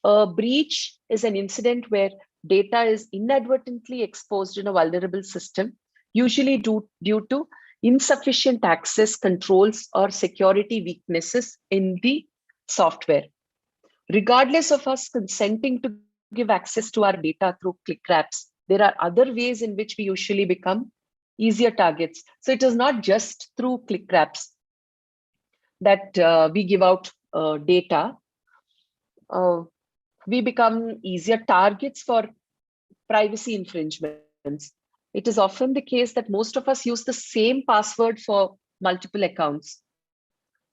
A breach is an incident where data is inadvertently exposed in a vulnerable system, usually due to insufficient access controls or security weaknesses in the software. Regardless of us consenting to give access to our data through Clickwraps, there are other ways in which we usually become easier targets. So it is not just through Clickwraps that we give out data. We become easier targets for privacy infringements. It is often the case that most of us use the same password for multiple accounts.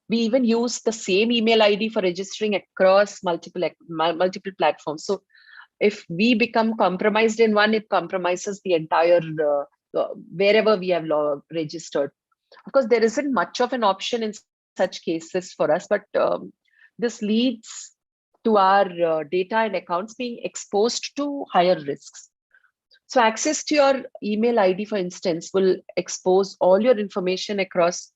We even use the same email ID for registering across multiple platforms. So if we become compromised in one, it compromises the entire wherever we have registered. Of course, there isn't much of an option in such cases for us, but this leads to our data and accounts being exposed to higher risks. So access to your email ID, for instance, will expose all your information across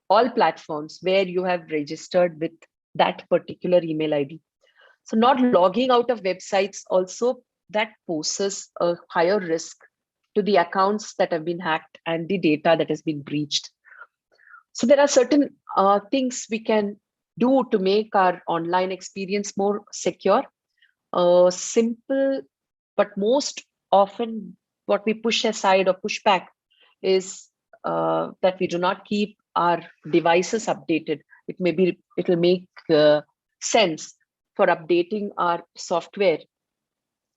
all platforms where you have registered with that particular email ID. So not logging out of websites also, that poses a higher risk to the accounts that have been hacked and the data that has been breached. So there are certain things we can do to make our online experience more secure. Simple, but most often what we push aside or push back is that we do not keep our devices updated. It'll make sense for updating our software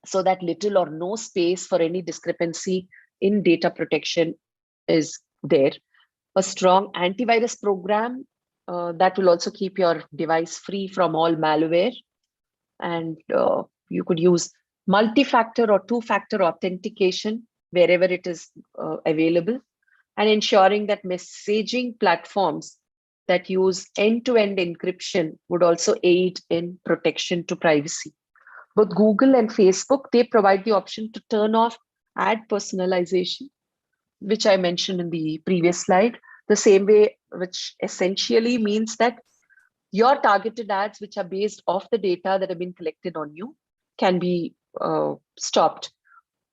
so that little or no space for any discrepancy in data protection is there. A strong antivirus program that will also keep your device free from all malware. And you could use multi-factor or two-factor authentication wherever it is available, and ensuring that messaging platforms that use end-to-end encryption would also aid in protection to privacy. Both Google and Facebook, they provide the option to turn off ad personalization, which I mentioned in the previous slide, the same way, which essentially means that your targeted ads, which are based off the data that have been collected on you, can be stopped.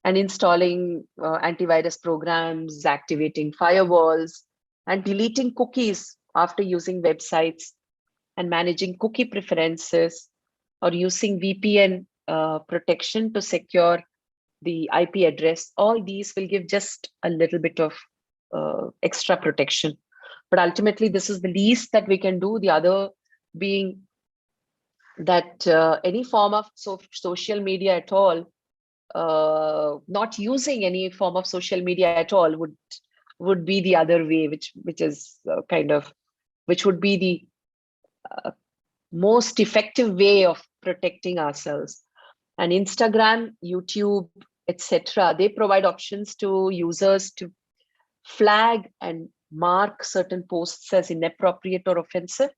And installing antivirus programs, activating firewalls, and deleting cookies after using websites, and managing cookie preferences, or using VPN protection to secure the IP address. All these will give just a little bit of extra protection. But ultimately, this is the least that we can do. The other being that any form of social media at all, not using any form of social media at all would be the other way, which is which would be the most effective way of protecting ourselves. And Instagram, YouTube, etc., they provide options to users to flag and mark certain posts as inappropriate or offensive.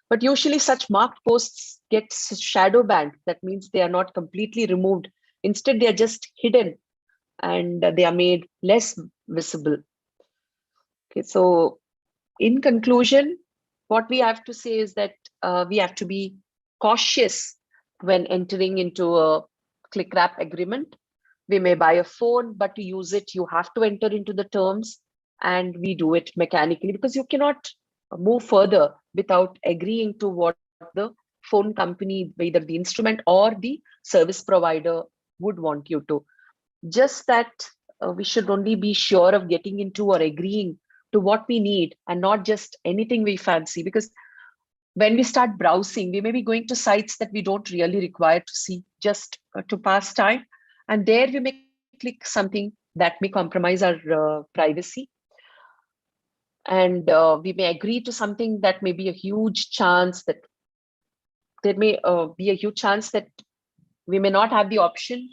But usually such marked posts get shadow banned. That means they are not completely removed. Instead, they are just hidden and they are made less visible. Okay, so in conclusion, what we have to say is that we have to be cautious when entering into a Clickwrap agreement. We may buy a phone, but to use it, you have to enter into the terms, and we do it mechanically because you cannot move further without agreeing to what the phone company, either the instrument or the service provider, would want you to. Just that we should only be sure of getting into or agreeing to what we need and not just anything we fancy, because when we start browsing, we may be going to sites that we don't really require to see, just to pass time. And there we may click something that may compromise our privacy. And we may agree to something that may be a huge chance that there may be a huge chance that we may not have the option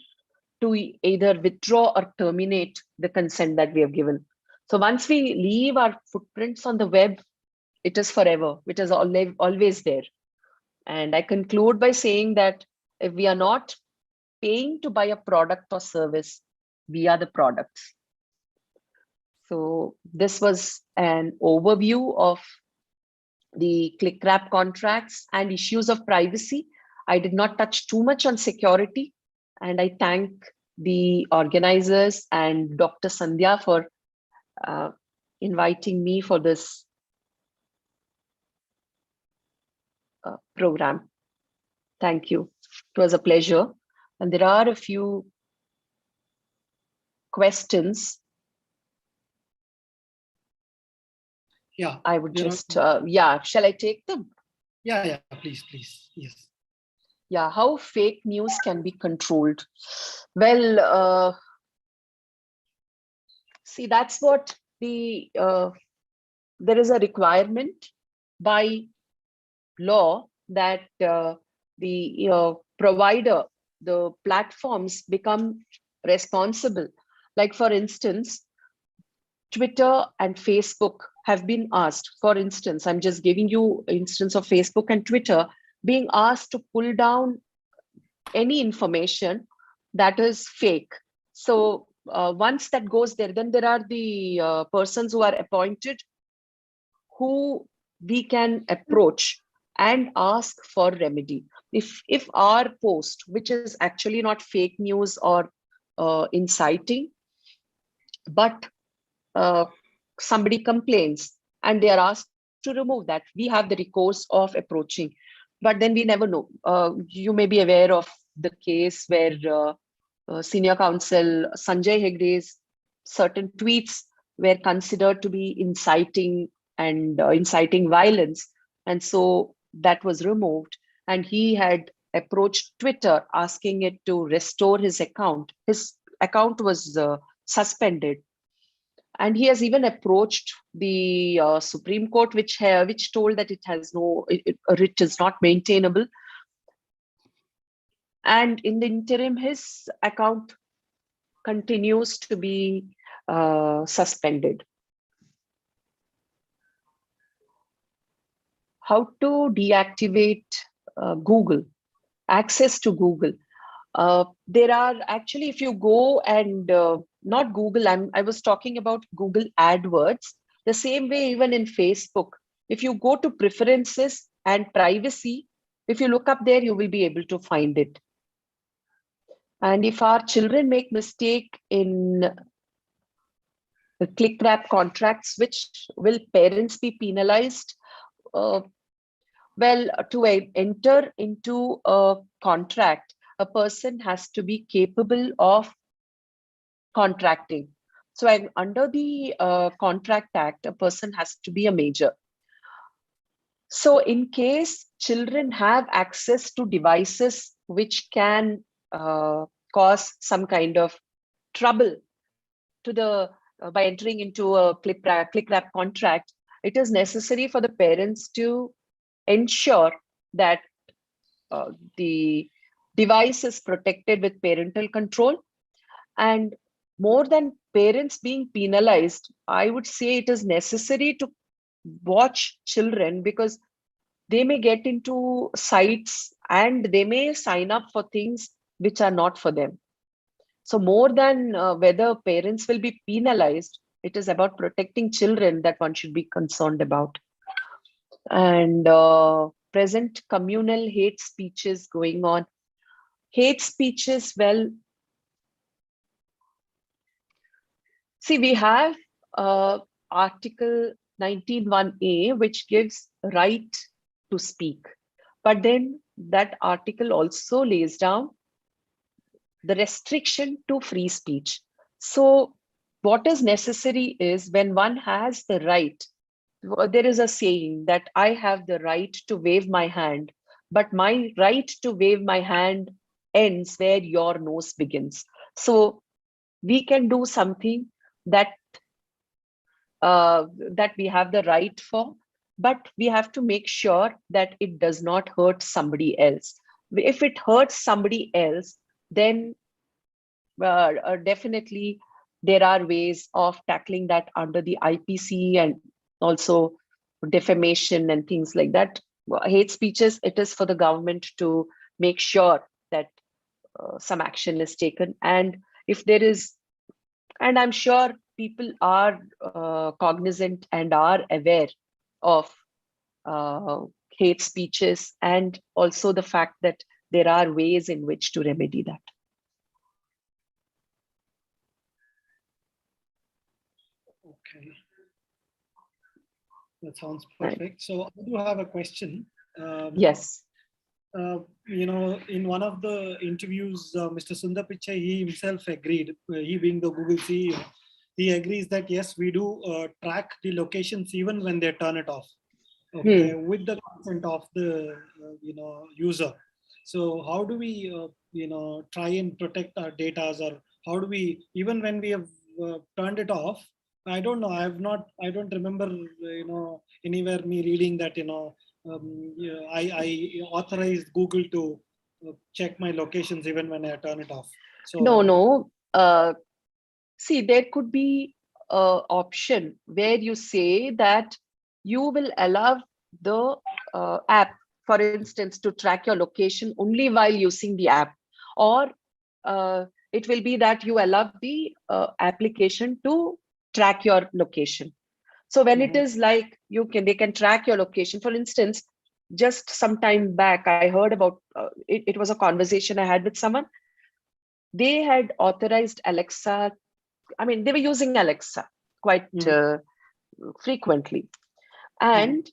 to either withdraw or terminate the consent that we have given. So once we leave our footprints on the web, it is forever. It is always there. And I conclude by saying that if we are not paying to buy a product or service, we are the products. So this was an overview of the Clickwrap contracts and issues of privacy. I did not touch too much on security, and I thank the organizers and Dr. Sandhya for inviting me for this program. Thank you. It was a pleasure. And there are a few questions. Yeah. I would just, yeah, shall I take them? Yeah, please, yes. Yeah, how fake news can be controlled? Well, see, that's what there is a requirement by law that the provider, the platforms become responsible. Like for instance, Twitter and Facebook have been asked, for instance, I'm just giving you instance of Facebook and Twitter being asked to pull down any information that is fake. So once that goes there, then there are the persons who are appointed who we can approach and ask for remedy. If our post, which is actually not fake news or inciting, but somebody complains and they are asked to remove that, we have the recourse of approaching. But then we never know. You may be aware of the case where senior counsel Sanjay Hegde's certain tweets were considered to be inciting and inciting violence. And so that was removed. And he had approached Twitter asking it to restore his account. His account was suspended. And he has even approached the Supreme Court, which told that it is not maintainable. And in the interim, his account continues to be suspended. How to deactivate Google, access to Google? There are actually, if you go and not Google, I was talking about Google AdWords. The same way, even in Facebook, if you go to preferences and privacy, if you look up there, you will be able to find it. And if our children make mistake in the Clickwrap contracts, which will parents be penalized? Well, to enter into a contract, a person has to be capable of contracting. So under the Contract Act, a person has to be a major. So in case children have access to devices which can cause some kind of trouble to the by entering into a Clickwrap contract, it is necessary for the parents to ensure that the device is protected with parental control. And more than parents being penalized, I would say it is necessary to watch children, because they may get into sites and they may sign up for things which are not for them. So more than whether parents will be penalized, it is about protecting children that one should be concerned about. And present communal hate speeches going on. Hate speeches, well, see, we have Article 19(1)(a), which gives right to speak. But then that article also lays down the restriction to free speech. So what is necessary is, when one has the right, there is a saying that I have the right to wave my hand, but my right to wave my hand ends where your nose begins. So we can do something that that we have the right for, but we have to make sure that it does not hurt somebody else. If it hurts somebody else, then definitely there are ways of tackling that under the IPC, and also defamation and things like that. Hate speeches, it is for the government to make sure that some action is taken. And if there is, and I'm sure people are cognizant and are aware of hate speeches, and also the fact that there are ways in which to remedy that. Okay. That sounds perfect. So I do have a question. Yes. In one of the interviews, Mr. Sundar Pichai, he himself agreed, he being the Google CEO, he agrees that yes, we do track the locations even when they turn it off, okay, with the consent of the user. So how do we try and protect our data, or how do we, even when we have turned it off, I don't know. I don't remember, anywhere me reading that, yeah, I authorized Google to check my locations even when I turn it off. No, So, no. See, there could be a option where you say that you will allow the app, for instance, to track your location only while using the app, or it will be that you allow the application to track your location. So when it is like they can track your location. For instance, just some time back, I heard about it was a conversation I had with someone. They had authorized Alexa. I mean, they were using Alexa quite frequently. And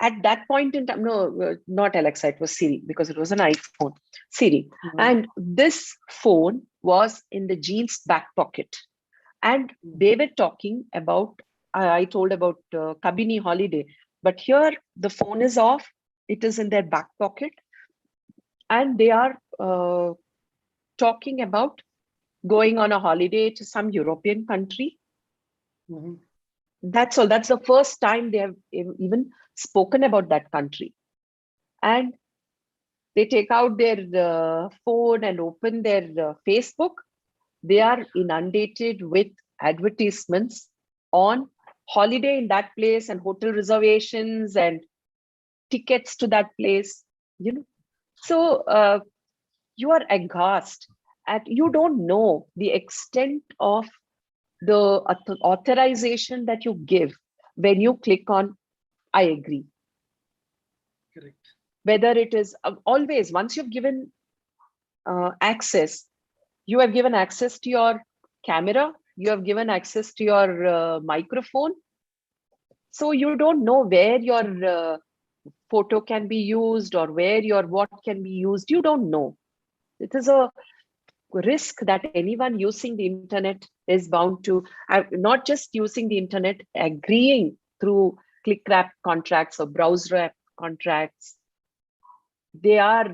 at that point in time, no, not Alexa, it was Siri, because it was an iPhone, Siri. And this phone was in the jeans back pocket. And they were talking about, I told about Kabini holiday, but here the phone is off, it is in their back pocket. And they are talking about going on a holiday to some European country. That's all. That's the first time they have even spoken about that country. And they take out their phone and open their Facebook. They are inundated with advertisements on holiday in that place and hotel reservations and tickets to that place. So you are aghast at, you don't know the extent of the authorization that you give when you click on I agree. correct. Whether it is always, once you've given access, you have given access to your camera, you have given access to your microphone. So you don't know where your photo can be used or where your what can be used. You don't know. It is a risk that anyone using the internet is bound to, not just using the internet, agreeing through Clickwrap contracts or browser contracts. They are,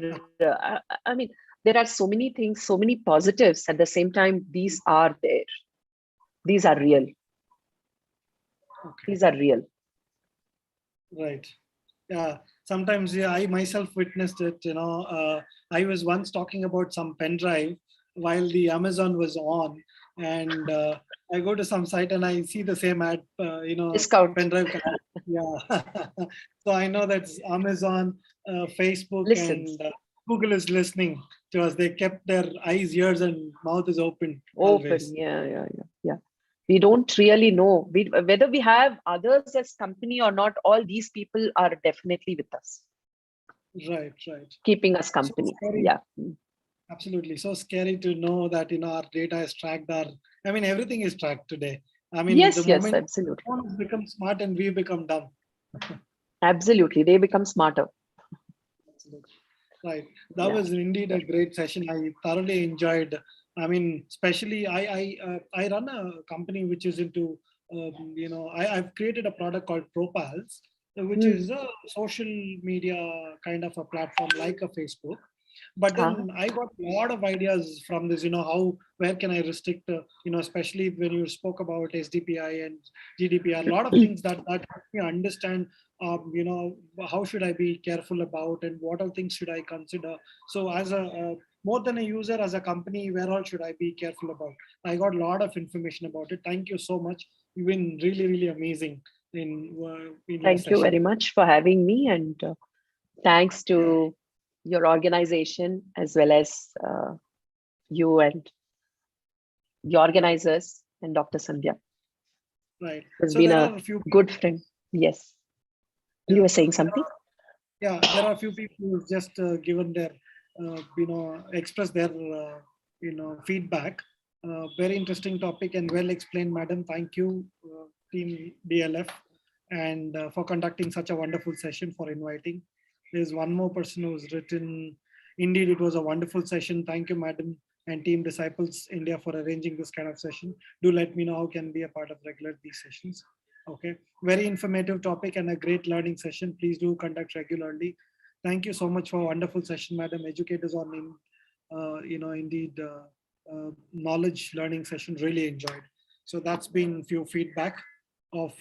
I mean, there are so many things, so many positives. At the same time, these are there. These are real. Okay. These are real. Right. Yeah. Sometimes, yeah, I myself witnessed it. I was once talking about some pen drive while the Amazon was on, and I go to some site and I see the same ad. Discount. Pen drive. Yeah. So I know that's Amazon, Facebook, Listens. and Google is listening to us. They kept their eyes, ears, and mouth is open. Open. Always. Yeah. We don't really know whether we have others as company or not. All these people are definitely with us. Right. Keeping us company. So Yeah. Absolutely. So scary to know that, our data is tracked. Everything is tracked today. The moment absolutely. phones become smart and we become dumb. Absolutely. They become smarter. Absolutely. Right. That was indeed a great session. I thoroughly enjoyed. Especially I run a company which is into, I've created a product called Propals, which is a social media kind of a platform like a Facebook. But then I got a lot of ideas from this, where can I restrict, especially when you spoke about SDPI and GDPR, a lot of things that help me understand, how should I be careful about and what all things should I consider. So as more than a user, as a company, where all should I be careful about? I got a lot of information about it. Thank you so much. You've been really, really amazing in your Thank session. you very much for having me, and thanks to your organization as well as you and the organizers and Dr. Sandhya. Right. Has So been there a are a few good friend. Yes. You were saying something? There are a few people who've just given their, express their, feedback. Very interesting topic and well explained, madam. Thank you, team DLF, and for conducting such a wonderful session, for inviting. There's one more person who's written, indeed, it was a wonderful session. Thank you, madam and team Disciples India for arranging this kind of session. Do let me know how can be a part of regular these sessions. Okay, very informative topic and a great learning session. Please do conduct regularly. Thank you so much for a wonderful session, madam. Educators on indeed knowledge learning session, really enjoyed. So that's been few feedback of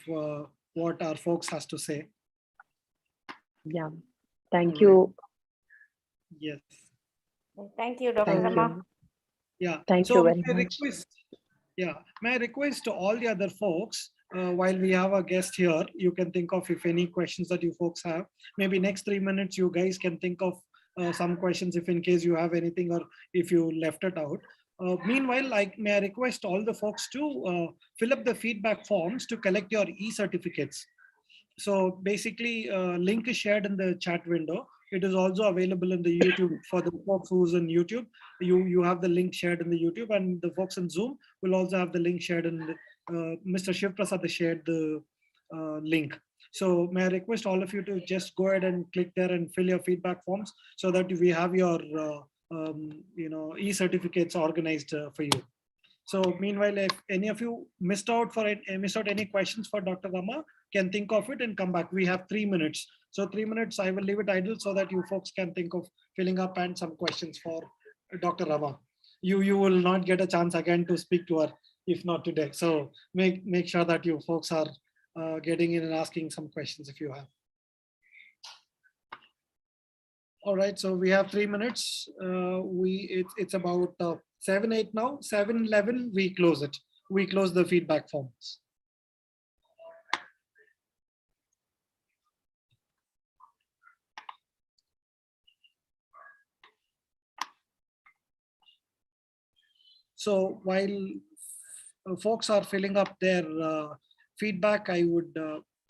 what our folks has to say. Yeah. Thank All you. Yes. Thank you, Dr. Thank Rama. you. Yeah. Thank So you very may I much. request, yeah, may I request to all the other folks, while we have a guest here, you can think of if any questions that you folks have. Maybe next 3 minutes, you guys can think of some questions if in case you have anything or if you left it out. Meanwhile, may I request all the folks to fill up the feedback forms to collect your e-certificates. So basically, link is shared in the chat window. It is also available in the YouTube for the folks who's in YouTube. You have the link shared in the YouTube, and the folks in Zoom will also have the link shared in the, Mr. Shiv Prasad has shared the link. So may I request all of you to just go ahead and click there and fill your feedback forms so that we have your e-certificates organized for you. So meanwhile, if any of you missed out any questions for Dr. Rama, can think of it and come back. We have 3 minutes. So 3 minutes, I will leave it idle so that you folks can think of filling up and some questions for Dr. Rama. You will not get a chance again to speak to her, if not today. So make sure that you folks are getting in and asking some questions if you have. All right, so we have 3 minutes. It's about 7:08 now. 7:11 we close it. We close the feedback forms. So while folks are filling up their feedback, I would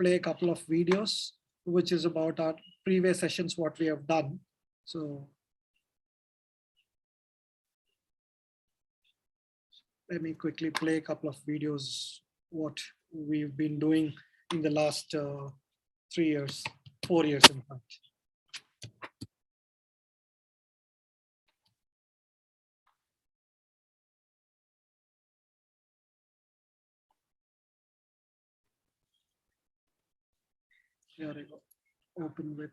play a couple of videos, which is about our previous sessions, what we have done. So let me quickly play a couple of videos, what we've been doing in the last 3 years, 4 years in fact. Here I go. Open with.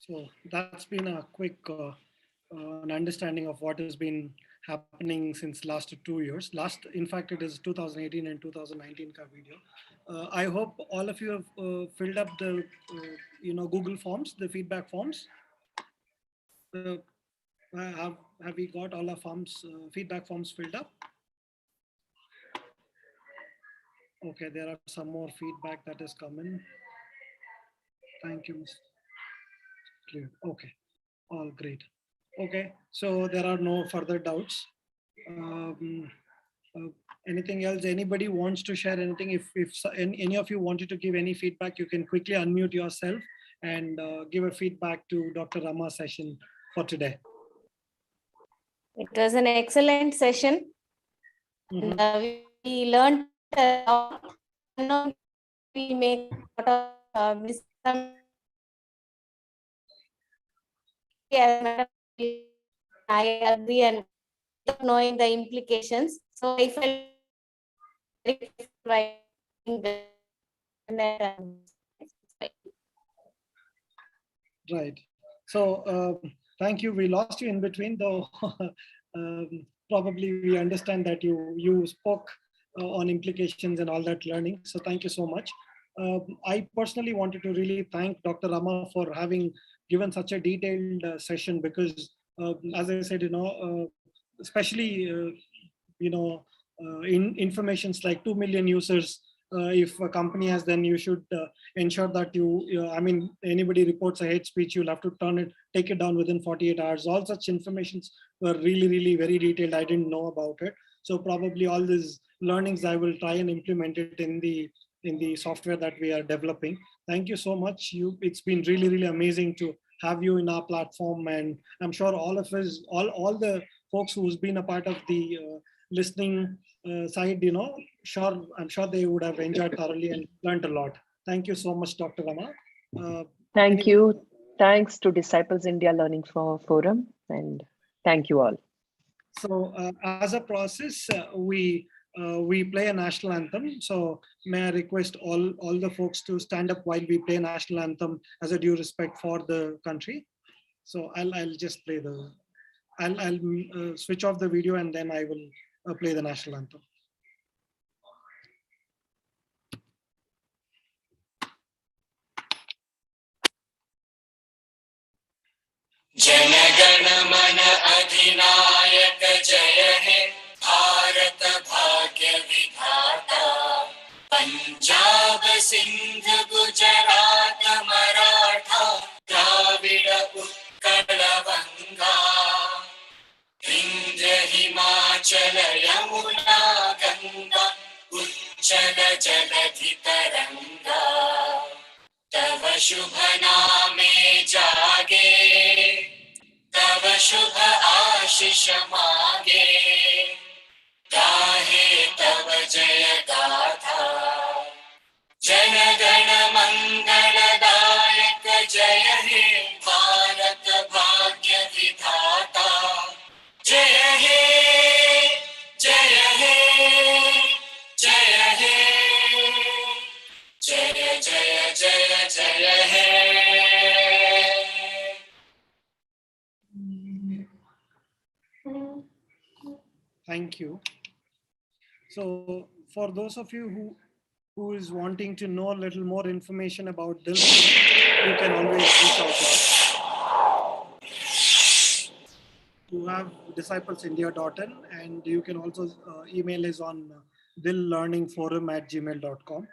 So that's been a quick an understanding of what has been happening since last 2 years. In fact, it is 2018 and 2019 ka video. I hope all of you have filled up the, Google forms, the feedback forms. Uh, have we got all our forms, feedback forms filled up? Okay, there are some more feedback that has come in. Thank you, Mr. Clear. Okay, all great. Okay, so there are no further doubts. Um, uh, Anything else? Anybody wants to share anything? If any of you wanted to give any feedback, you can quickly unmute yourself and give a feedback to Dr. Rama's session for today. It was an excellent session. Mhm. We learned a lot. Now we make a lot of misunderstandings. I agree, and without knowing the implications. So I felt very writing the internet. Right. So thank you. We lost you in between, though. Probably we understand that you spoke on implications and all that learning. So thank you so much. I personally wanted to really thank Dr. Rama for having given such a detailed session because, as I said, especially in informations like 2 million users. If a company has, then you should ensure that I mean, anybody reports a hate speech, you'll have to take it down within 48 hours. All such informations were really, really very detailed. I didn't know about it. So probably all these learnings, I will try and implement it in the software that we are developing. Thank you so much. It's been really, really amazing to have you in our platform. And I'm sure all of us, all the folks who's been a part of the listening side, I'm sure they would have enjoyed thoroughly and learned a lot. Thank you so much, Dr. Rama. Thank you. Thanks to Disciples India Learning Forum, and thank you all. So as a process, we play a national anthem. So may I request all the folks to stand up while we play national anthem as a due respect for the country. So I'll just play I'll switch off the video and then I will play the national anthem. जनगण मन अधिनायक जय हे भारत भाग्य विधाता पंजाब सिंध गुजरात मराठा द्राविड उत्कल गंगा विंध्य हिमाचल यमुना गंगा उच्चल जलधि तरंगा तव शुभ नामे जागे तव शुभ आशीष मांगे गाहे तव जय गाथा जन गण मंगलदायक जय हे भारत भाग्य विधाता जय हे जय हे जय हे जय जय जय जय हे Thank you. So for those of you who is wanting to know a little more information about this, you can always reach out to us. You have disciplesindia.in, and you can also email us on dillearningforum@gmail.com.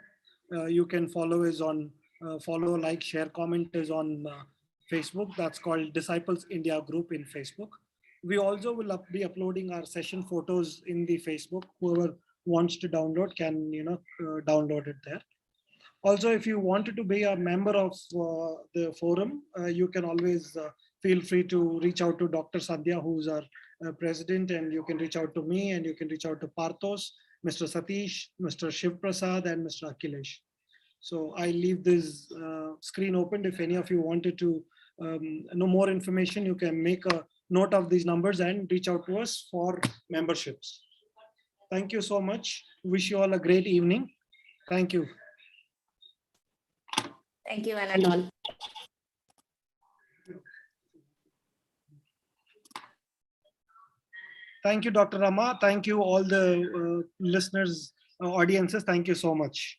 You can follow us on follow, like, share, comment us on Facebook. That's called Disciples India Group in Facebook. We also will be uploading our session photos in the Facebook. Whoever wants to download can download it there. Also, if you wanted to be a member of the forum, you can always feel free to reach out to Dr. Sandhya, who's our president, and you can reach out to me, and you can reach out to Parthos, Mr. Satish, Mr. Shiv Prasad, and Mr. Akhilesh. So I leave this screen open. If any of you wanted to know more information, you can make a note of these numbers and reach out to us for memberships. Thank you so much. Wish you all a great evening. Thank you. Thank you, one and all. Thank you, Dr. Rama. Thank you, all the listeners, audiences. Thank you so much.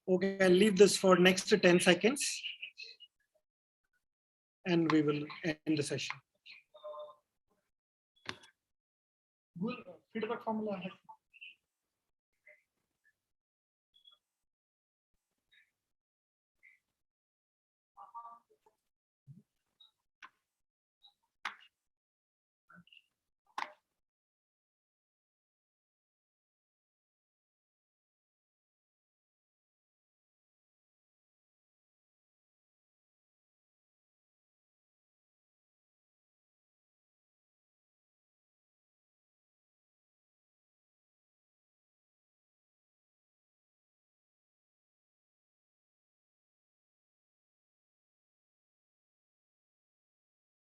Okay, I'll leave this for next 10 seconds and we will end the session. Feedback formula.